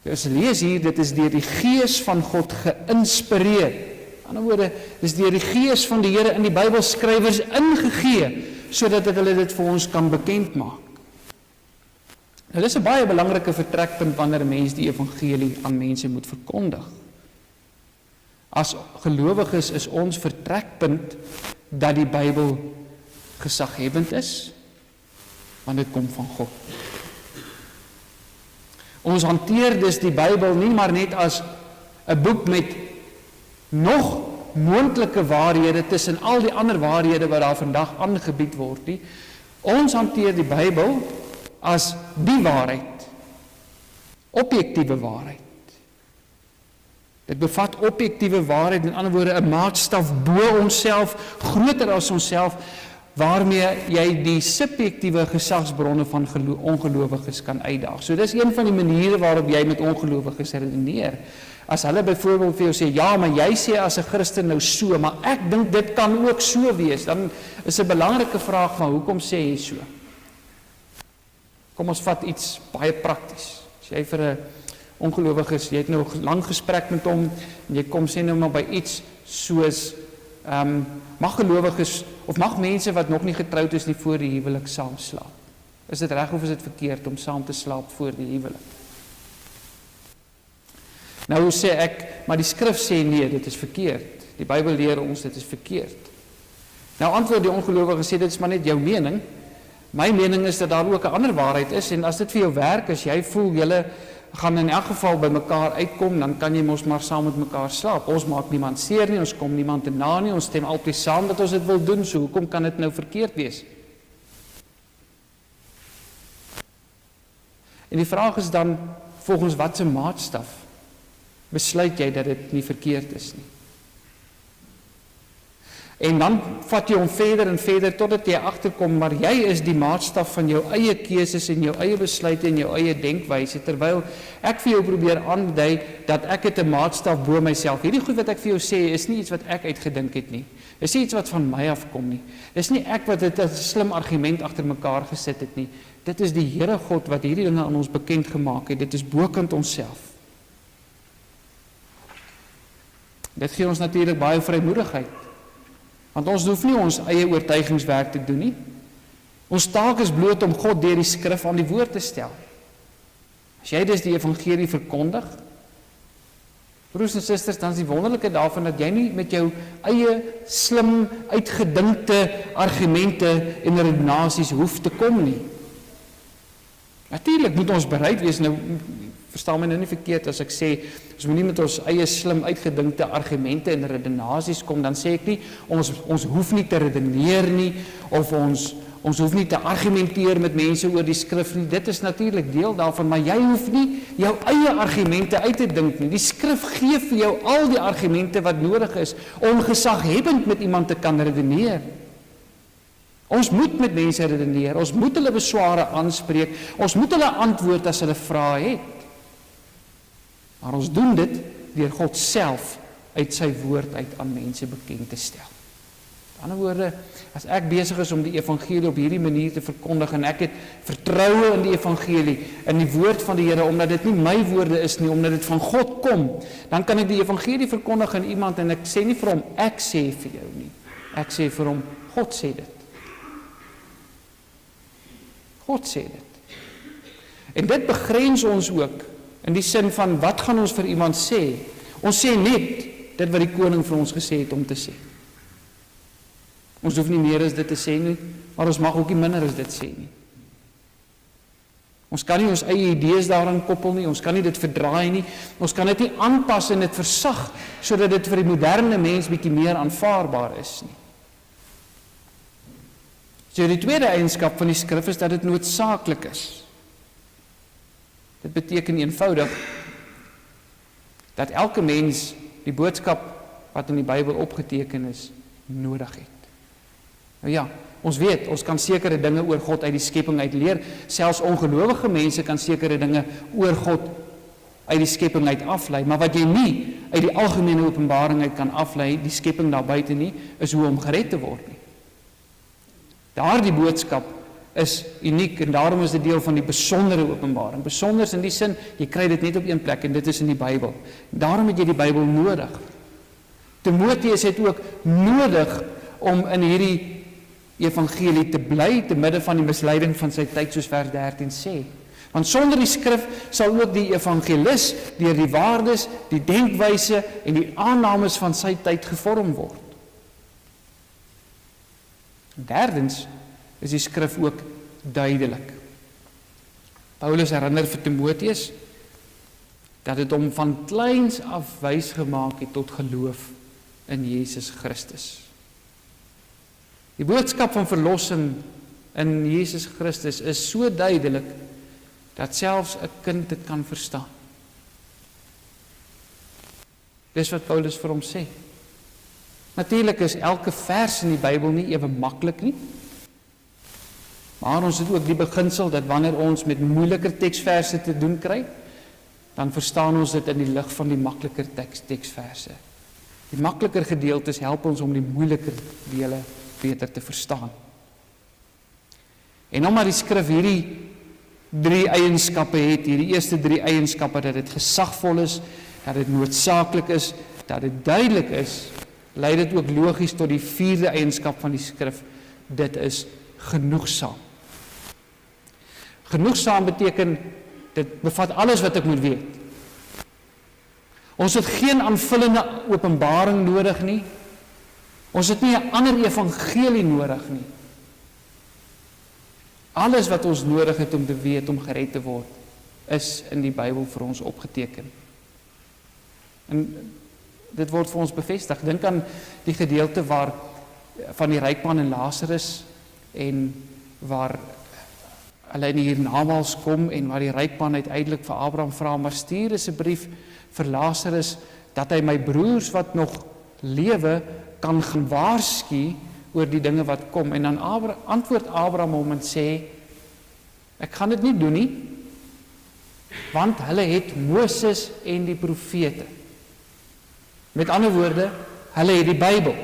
As lees hier, dit is deur die Gees van God geïnspireer. Aan die ander woorde, dis deur die Gees van die Here in die Bybelskrywers ingegee, sodat hulle dit vir ons kan bekend maak. Nou, dis 'n baie belangrike vertrekpunt wanneer 'n mens die evangelie aan mense moet verkondig. As gelowiges is ons vertrekpunt dat die Bybel gesaghebend is, want dit kom van God. Ons hanteer dus die Bybel nie maar net as 'n boek met nog moontlike waarhede tussen al die ander waarhede wat daar vandag aangebied word nie. Ons hanteer die Bybel as die waarheid, objektiewe waarheid. Dit bevat objektiewe waarheid, in ander woorde 'n maatstaf bo onsself, groter as onsself, waarmee jy die subjektiewe gesagsbronne van ongelowiges kan uitdaag. So dis een van die maniere waarop jy met ongelowiges redeneer. As hulle byvoorbeeld vir jou sê, ja, maar jy sê as 'n Christen nou so, maar ek dink dit kan ook so wees, dan is 'n belangrike vraag van hoekom sê jy so? Kom ons vat iets baie prakties. As jy vir 'n ongelowige is, jy het nou 'n lang gesprek met hom en jy kom sê nou maar by iets soos mag gelowiges of mag mense wat nog nie getroud is nie voor die huwelik saam slaap. Is dit reg of is dit verkeerd om saam te slaap voor die huwelik? Nou sê ek, maar die skrif sê nee, dit is verkeerd. Die Bybel leer ons dit is verkeerd. Nou antwoord die ongelowige sê dit is maar net jou mening. My mening is dat daar ook 'n ander waarheid is en as dit vir jou werk, as jy voel julle gaan in elk geval by mekaar uitkom, dan kan jy mos maar saam met mekaar slaap. Ons maak niemand seer nie, ons kom niemand te na nie, ons stem altyd saam dat ons dit wil doen, so hoekom kan dit nou verkeerd wees? En die vraag is dan, volgens watse maatstaf besluit jy dat dit nie verkeerd is nie? En dan vat jy hom verder en verder totdat jy agterkom, maar jy is die maatstaf van jou eie keuses en jou eie besluite en jou eie denkwyse, terwyl ek vir jou probeer aandui dat ek het 'n maatstaf bo myself. Hierdie goed wat ek vir jou sê is nie iets wat ek uitgedink het nie. Dis nie iets wat van my afkom nie. Dis nie ek wat dit 'n slim argument agter mekaar gesit het nie. Dit is die Here God wat hierdie dinge aan ons bekend gemaak het. Dit is bokant onsself. Dit gee ons natuurlik baie vrymoedigheid. Want ons hoef nie ons eie oortuigingswerk te doen nie. Ons taak is bloot om God deur die skrif aan die woord te stel. As jy dus die evangelie verkondig, broers en susters, dan is die wonderlike daarvan dat jy nie met jou eie slim, uitgedinkte argumente en redenasies hoef te kom nie. Natuurlik moet ons bereid wees, nou verstaan my nou nie verkeerd as ek sê, as ons nie met ons eie slim uitgedinkte argumente en redenasies kom, dan sê ek nie, ons hoef nie te redeneer nie, of ons Ons hoef nie te argumenteer met mense oor die skrif nie, dit is natuurlik deel daarvan, maar jy hoef nie jou eie argumente uit te dink nie. Die skrif gee vir jou al die argumente wat nodig is, om gesaghebbend met iemand te kan redeneer. Ons moet met mense redeneer, ons moet hulle besware aanspreek, ons moet hulle antwoord as hulle vrae het. Maar ons doen dit deur God self uit sy woord uit aan mense bekend te stel. Aan die ander woorde, as ek besig is om die evangelie op hierdie manier te verkondig en ek het vertroue in die evangelie, in die woord van die Here, omdat dit nie my woorde is nie, omdat dit van God kom, dan kan ek die evangelie verkondig aan iemand en ek sê nie vir hom, ek sê vir jou nie. Ek sê vir hom, God sê dit. God sê dit. En dit begrens ons ook, in die sin van, wat gaan ons vir iemand sê? Ons sê net dit wat die koning vir ons gesê het om te sê. Ons hoef nie meer as dit te sê nie, maar ons mag ook nie minder as dit sê nie. Ons kan nie ons eie idees daaraan koppel nie, ons kan nie dit verdraai nie, ons kan dit nie aanpas en dit versag, sodat dit vir die moderne mens bietjie meer aanvaarbaar is nie. So die tweede eienskap van die skrif is dat dit noodsaaklik is. Dit beteken eenvoudig dat elke mens die boodskap wat in die Bybel opgeteken is, nodig het. Nou ja, ons weet, ons kan sekere dinge oor God uit die skepping uit leer, selfs ongelowige mense kan sekere dinge oor God uit die skepping uit aflei, maar wat jy nie uit die algemene openbaring uit kan aflei, die skepping daar buite nie, is hoe om gered te word nie. Daardie boodskap is uniek en daarom is dit deel van die besondere openbaring. Besonders in die sin, jy kry dit net op een plek en dit is in die Bybel. Daarom het jy die Bybel nodig. Timoteus het ook nodig om in hierdie evangelie te bly, te midde van die misleiding van sy tyd, soos vers 13 sê. Want sonder die skrif sal ook die evangelis deur die waardes, die denkwyse en die aannames van sy tyd gevorm word. Derdens is die skrif ook duidelik. Paulus herinner vir Timoteus dat dit hom van kleins af wys gemaak het tot geloof in Jesus Christus. Die boodskap van verlossing in Jesus Christus is so duidelik dat selfs 'n kind dit kan verstaan. Dis wat Paulus vir hom sê. Natuurlik is elke vers in die Bybel nie ewe maklik nie. Maar ons het ook die beginsel dat wanneer ons met moeiliker teksverse te doen kry, dan verstaan ons dit in die lig van die makliker teksverse. Die makliker gedeeltes help ons om die moeiliker dele beter te verstaan. En omdat die skrif hierdie 3 eienskappe het, hierdie eerste 3 eienskappe, dat dit gesagvol is, dat dit noodsaaklik is, dat dit duidelik is, lei dit ook logies tot die 4de eienskap van die skrif, dit is genoegsaam. Genoegsaam beteken, dit bevat alles wat ek moet weet. Ons het geen aanvullende openbaring nodig nie. Ons het nie 'n ander evangelie nodig nie. Alles wat ons nodig het om te weet, om gered te word, is in die Bybel vir ons opgeteken. En dit word vir ons bevestig. Dink aan die gedeelte waar van die ryk man en Lazarus en waar hulle in die hiernamaals kom en waar die ryk man uiteindelik vir Abraham vra, maar stuur eens 'n brief vir Lazarus dat hy my broers wat nog lewe kan gaan waarsku oor die dinge wat kom. En dan antwoord Abraham hom en sê, ek gaan dit nie doen nie, want hulle het Moses en die profete. Met ander woorde, hulle het die Bybel.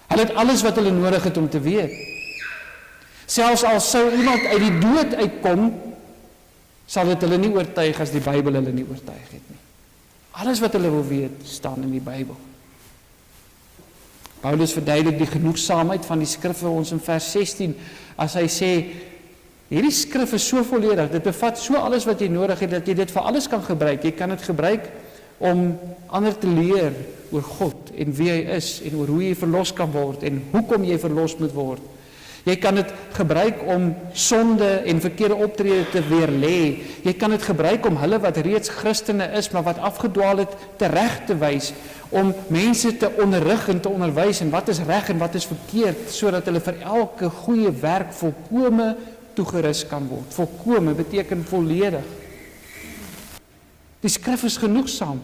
Hulle het alles wat hulle nodig het om te weet. Selfs al sou iemand uit die dood uitkom, sal dit hulle nie oortuig as die Bybel hulle nie oortuig het nie. Alles wat hulle wil weet, staan in die Bybel. Paulus verduidelik die genoegsaamheid van die skrif vir ons in vers 16, as hy sê, hierdie skrif is so volledig, dit bevat so alles wat jy nodig het, dat jy dit vir alles kan gebruik. Jy kan dit gebruik om ander te leer oor God en wie hy is en oor hoe jy verlos kan word en hoekom jy verlos moet word. Jy kan dit gebruik om sonde en verkeerde optrede te weerlê. Jy kan dit gebruik om hulle wat reeds Christene is, maar wat afgedwaal het, tereg te wys, om mense te onderrig en te onderwys en wat is reg en wat is verkeerd, sodat hulle vir elke goeie werk volkome toegerus kan word. Volkome beteken volledig. Die skrif is genoegsaam.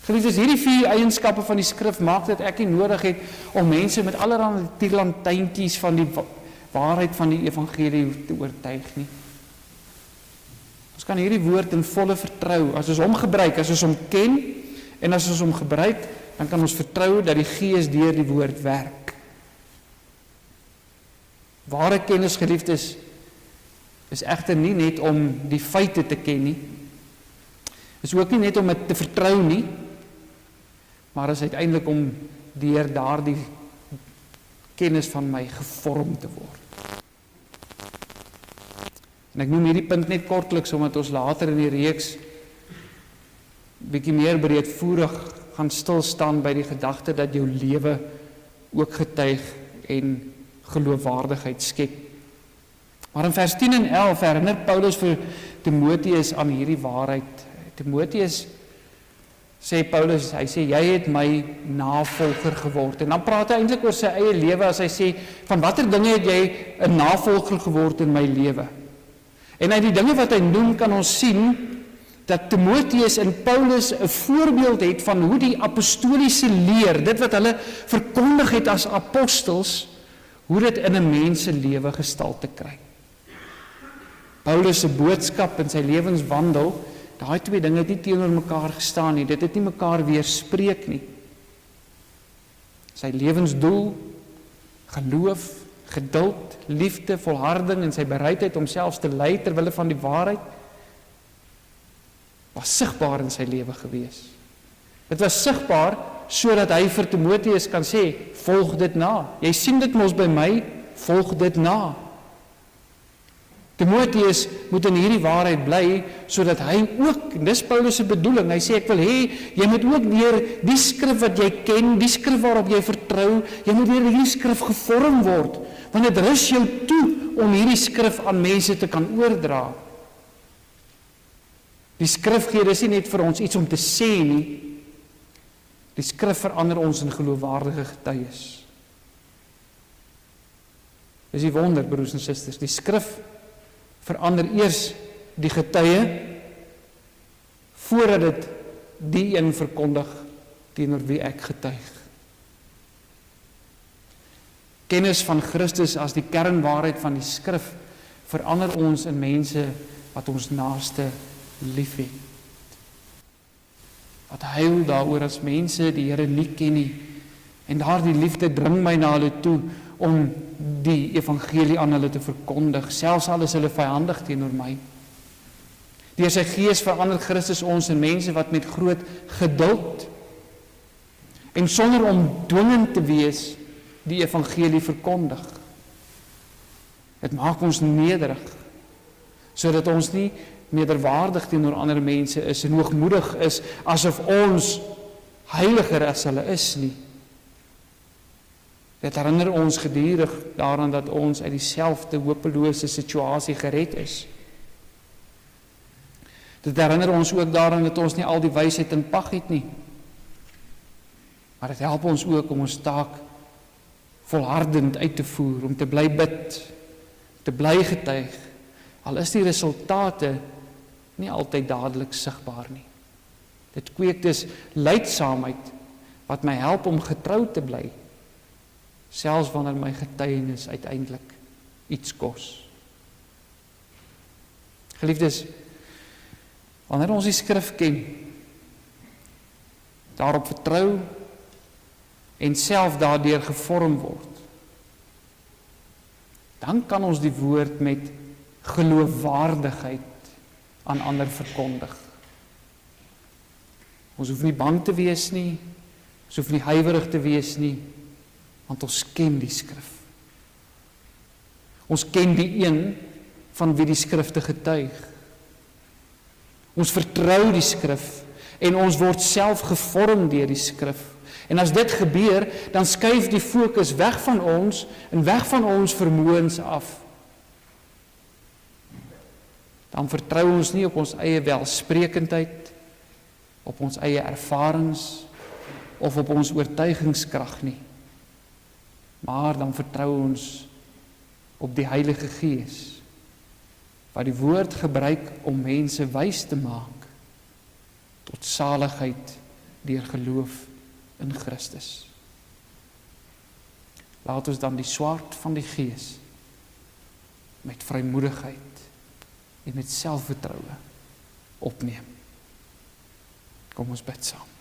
Geliefdes, hierdie 4 eienskappe van die skrif maak dat ek nie nodig het om mense met allerlei tierlantijntjies van die waarheid van die evangelie te oortuig nie. Ons kan hierdie woord in volle vertrou, as ons hom gebruik, as ons hom ken en as ons hom gebruik, dan kan ons vertrou dat die Gees deur die woord werk. Ware kennis, geliefdes, is egter nie net om die feite te ken nie, is ook nie net om dit te vertrou nie, maar is uiteindelik om deur daardie kennis van my gevorm te word. En ek noem hierdie punt net kortliks, omdat ons later in die reeks bietjie meer breedvoerig gaan stilstaan by die gedagte dat jou lewe ook getuig en geloofwaardigheid skep. Maar in vers 10 en 11 herinner Paulus vir Timoteus aan hierdie waarheid. Timoteus, sê Paulus, hy sê, jy het my navolger geword. En dan praat hy eintlik oor sy eie lewe, as hy sê, van watter dinge het jy 'n navolger geword in my lewe? En uit die dinge wat hy noem, kan ons sien, dat Timoteus en Paulus 'n voorbeeld het van hoe die apostoliese leer, dit wat hulle verkondig het as apostels, hoe dit in 'n mens se lewe gestalte kry. Paulus se boodskap en sy lewenswandel, daai 2 dinge het nie teenoor mekaar gestaan nie, dit het nie mekaar weerspreek nie. Sy lewensdoel, geloof, geduld, liefde, volharding en sy bereidheid om selfs te ly ter wille van die waarheid, was sigbaar in sy lewe gewees. Dit was sigbaar sodat hy vir Timoteus kan sê, volg dit na. Jy sien dit mos by my, volg dit na. Timoteus moet in hierdie waarheid bly, sodat hy ook, en dis Paulus se bedoeling, hy sê, ek wil hê, jy moet ook deur die skrif wat jy ken, die skrif waarop jy vertrou, jy moet deur hierdie skrif gevorm word, want dit rus jou toe om hierdie skrif aan mense te kan oordra. Die skrif gee dis nie net vir ons iets om te sê nie, die skrif verander ons in geloofwaardige getuies. Dis die wonder, broers en susters, die skrif verander eers die getuie, voordat dit die een verkondig teenoor wie ek getuig. Kennis van Christus as die kernwaarheid van die skrif verander ons in mense wat ons naaste liefhet. Wat huil daaroor as mense die Here nie ken nie, en daardie liefde dring my na hulle toe om die evangelie aan hulle te verkondig, selfs al is hulle vyandig teenoor my. Deur sy Gees verander Christus ons in mense wat met groot geduld en sonder om dwingend te wees die evangelie verkondig. Dit maak ons nederig, sodat ons nie nederwaardig teenoor ander mense is en hoogmoedig is, asof ons heiliger as hulle is nie. Dit herinner ons gedurig daaraan dat ons uit dieselfde hopelose situasie gered is. Dit herinner ons ook daaraan dat ons nie al die wysheid in pag het nie. Maar dit help ons ook om ons taak volhardend uit te voer, om te bly bid, te bly getuig, al is die resultate nie altyd dadelik sigbaar nie. Dit kweek dus lydsaamheid wat my help om getrou te bly, selfs wanneer my getuienis uiteindelik iets kos. Geliefdes, wanneer ons die skrif ken, daarop vertrou en self daardeur gevorm word, dan kan ons die woord met geloofwaardigheid aan ander verkondig. Ons hoef nie bang te wees nie, ons hoef nie huiwerig te wees nie, want ons ken die skrif. Ons ken die een van wie die skrifte getuig. Ons vertrou die skrif en ons word self gevorm deur die skrif. En as dit gebeur, dan skuif die fokus weg van ons en weg van ons vermoëns af. Dan vertrou ons nie op ons eie welsprekendheid, op ons eie ervarings of op ons oortuigingskrag nie. Maar dan vertrou ons op die Heilige Gees, wat die woord gebruik om mense wys te maak tot saligheid deur geloof in Christus. Laat ons dan die swaard van die Gees met vrymoedigheid en met selfvertroue opneem. Kom ons bid saam.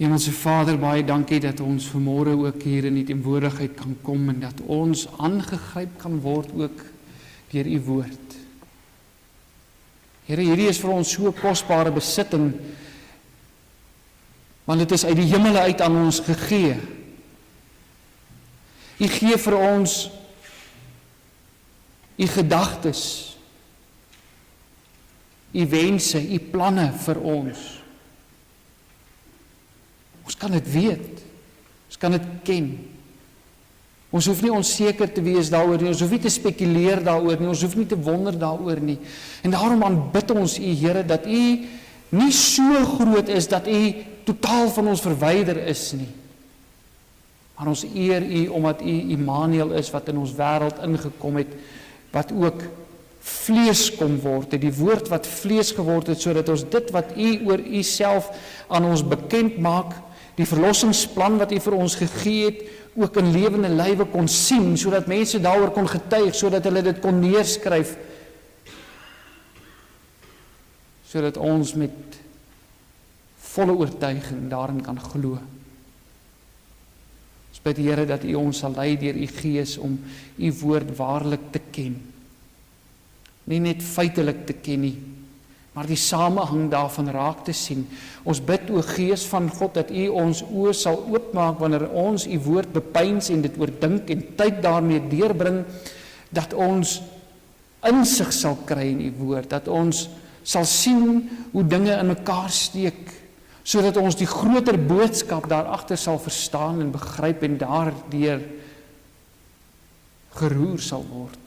Hemelse Vader, baie dankie dat ons vanmôre ook hier in die teenwoordigheid kan kom en dat ons aangegryp kan word ook deur u woord. Here, hierdie is vir ons so kosbare besitting, want dit is uit die hemele uit aan ons gegee. U gee vir ons u gedagtes, u wense, u planne vir ons. Ons kan dit weet, ons kan dit ken. Ons hoef nie onseker te wees daaroor nie, ons hoef nie te spekuleer daaroor nie, ons hoef nie te wonder daaroor nie. En daarom aanbid ons u, Here, dat u nie so groot is dat u totaal van ons verwyder is nie. Maar ons eer u omdat u Immanuel is wat in ons wêreld ingekom het, wat ook vlees kom word, die woord wat vlees geword het, sodat ons dit wat u oor u self aan ons bekend maak, die verlossingsplan wat u vir ons gegee het, ook in lewende lywe kon sien, sodat mense daaroor kon getuig, sodat hulle dit kon neerskryf, sodat ons met volle oortuiging daarin kan glo. Ons bid die Here dat u ons sal lei deur u Gees om u woord waarlik te ken. Nie net feitelik te ken nie, maar die samehang daarvan raak te sien. Ons bid, o Gees van God, dat u ons oë sal oopmaak wanneer ons u woord bepeins en dit oordink en tyd daarmee deurbring, dat ons insig sal kry in u woord, dat ons sal sien hoe dinge in mekaar steek, sodat ons die groter boodskap daarachter sal verstaan en begryp en daardeur geroer sal word.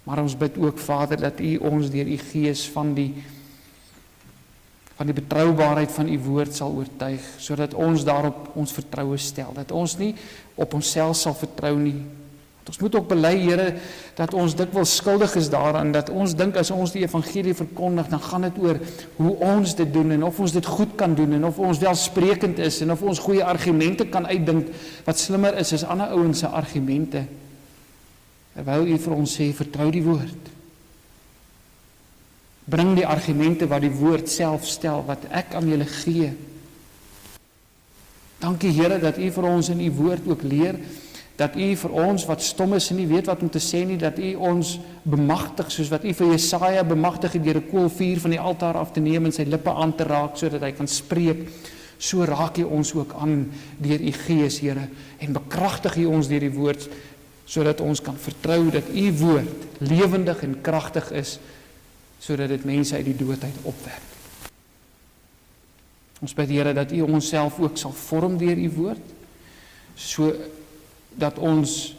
Maar ons bid ook, Vader, dat u ons deur u Gees van die betroubaarheid van u woord sal oortuig, sodat ons daarop ons vertroue stel, dat ons nie op onsself sal vertrou nie. Want ons moet ook bely, Here, dat ons dikwels skuldig is daaraan, dat ons dink as ons die evangelie verkondig, dan gaan dit oor hoe ons dit doen en of ons dit goed kan doen en of ons welsprekend is en of ons goeie argumente kan uitdink wat slimmer is as ander ouens se argumente. Terwyl u vir ons sê, vertrou die woord. Bring die argumente wat die woord self stel, wat ek aan julle gee. Dankie, Here, dat u vir ons in u woord ook leer, dat u vir ons wat stom is en nie weet wat om te sê nie, dat u ons bemagtig, soos wat u vir Jesaja bemagtig het deur 'n koolvuur van die altaar af te neem en sy lippe aan te raak, sodat hy kan spreek. So raak u ons ook aan deur u Gees, Here, en bekragtig u ons deur die woord, sodat ons kan vertrou dat u woord lewendig en kragtig is, sodat dit mense uit die dood uit opwek. Ons bid, Here, dat u onsself ook sal vorm deur u woord, so dat ons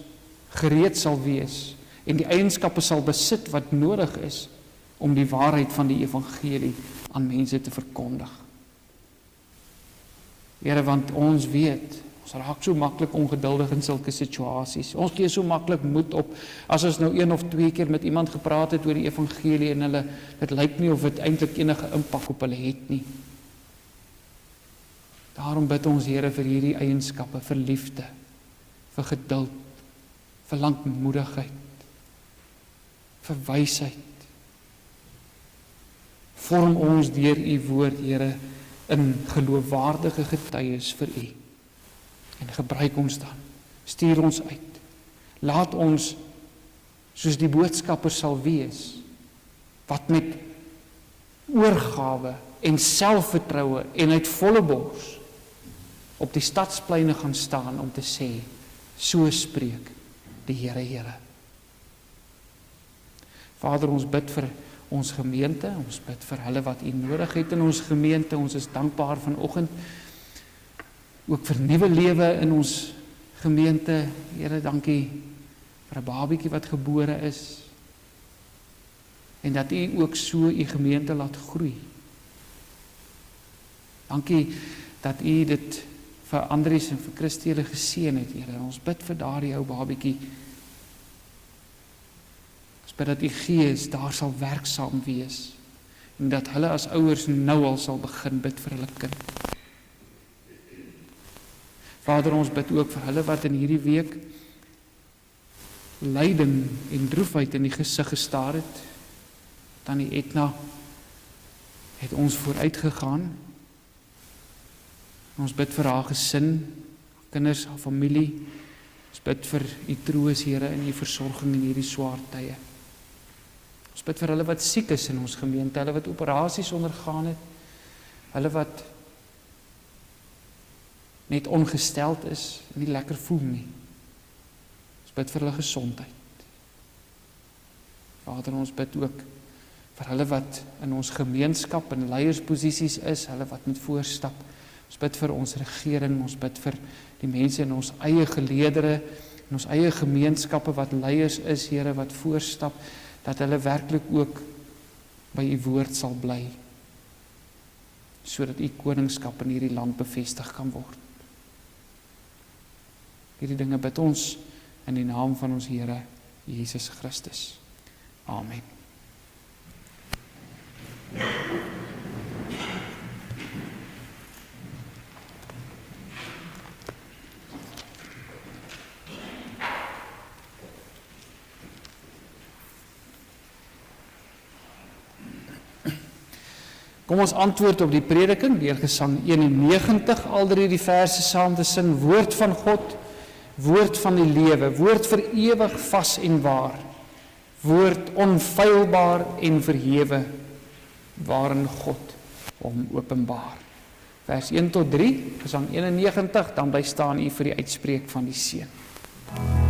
gereed sal wees en die eienskappe sal besit wat nodig is om die waarheid van die evangelie aan mense te verkondig. Here, want ons weet, ons raak so maklik ongeduldig in sulke situasies. Ons gee so maklik moed op, as ons nou 1 of 2 keer met iemand gepraat het oor die evangelie en hulle, dit lyk nie of dit eintlik enige impak op hulle het nie. Daarom bid ons, Here, vir hierdie eienskappe, vir liefde, vir geduld, vir lankmoedigheid, vir wysheid. Vorm ons deur u woord, Here, in geloofwaardige getuies vir u. En gebruik ons dan, stuur ons uit. Laat ons, soos die boodskapper sal wees, wat met oorgawe en selfvertroue en uit volle bors op die stadspleine gaan staan om te sê, so spreek die Here, Here. Vader, ons bid vir ons gemeente, ons bid vir hulle wat U nodig het in ons gemeente, ons is dankbaar vanoggend, ook vir nuwe lewe in ons gemeente. Here, dankie vir 'n babietjie wat gebore is, en dat U ook so U gemeente laat groei. Dankie dat U dit vir Andries en vir Christele geseën het, Here. Ons bid vir daardie ou babietjie. Ons bid dat U Gees daar sal werksaam wees, en dat hulle as ouers nou al sal begin bid vir hulle kind. Vader, ons bid ook vir hulle wat in hierdie week lyding en droefheid in die gesig gestaar het. Tannie Etna het ons vooruit gegaan. Ons bid vir haar gesin, kinders, haar familie. Ons bid vir U troos, Here, in U versorging in hierdie swaar tye. Ons bid vir hulle wat siek is in ons gemeente, hulle wat operasies ondergaan het, hulle wat net ongesteld is, nie lekker voel nie. Ons bid vir hulle gesondheid. Vader, ons bid ook vir hulle wat in ons gemeenskap in leiersposisies is, hulle wat moet voorstap. Ons bid vir ons regering, ons bid vir die mense in ons eie geleedere, in ons eie gemeenskappe wat leiers is, Here, wat voorstap, dat hulle werklik ook by U woord sal bly, sodat U koningskap in hierdie land bevestig kan word. Hierdie dinge bid ons in die naam van ons Here Jesus Christus. Amen. Kom ons antwoord op die prediking deur Gesang 91, al drie die verse saam te sing. Woord van God, woord van die lewe, woord vir ewig vas en waar, woord onfeilbaar en verhewe, waarin God hom openbaar. Vers 1 tot 3, Gesang 91, dan bly staan U vir die uitspreek van die seën. Waar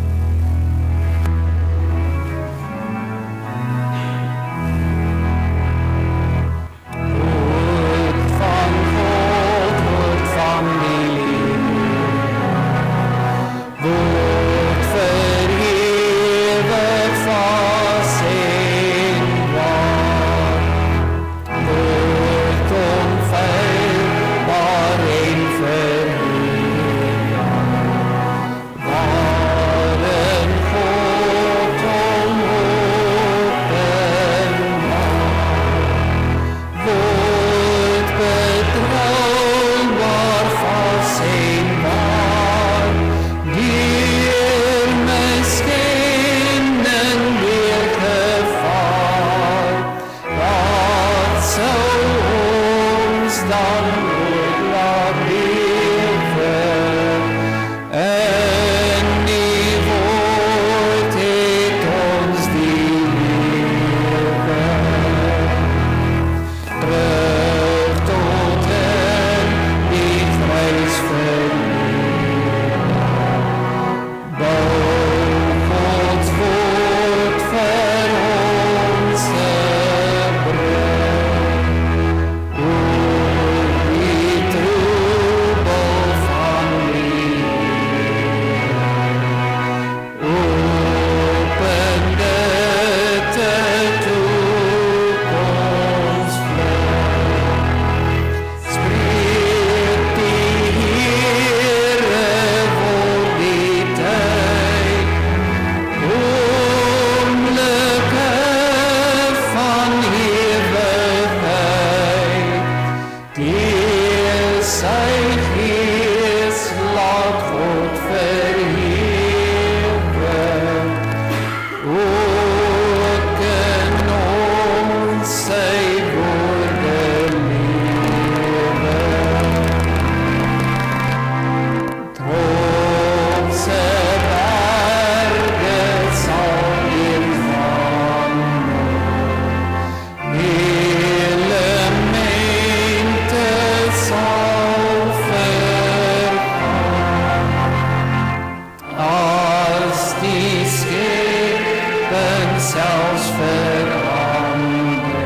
skepping selfs verander.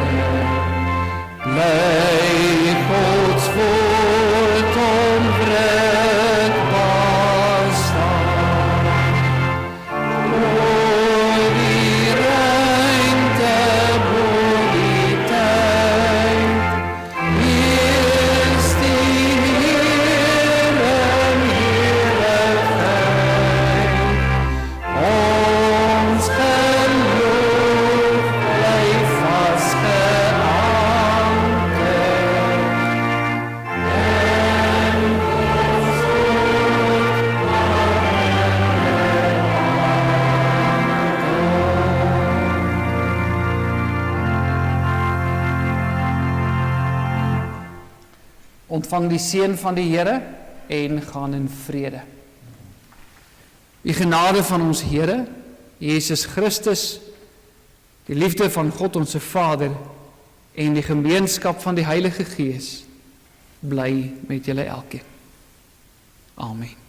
Bly Gods woord onwrikbaar staan. Oor die ruimte, bo die tyd, heers die Here in heerlikheid. Ons geloof bly vasgeanker in Gods Ontvang die seën van die Here en gaan in vrede. Die genade van ons Here, Jesus Christus, die liefde van God ons Vader en die gemeenskap van die Heilige Gees bly met julle elkeen. Amen.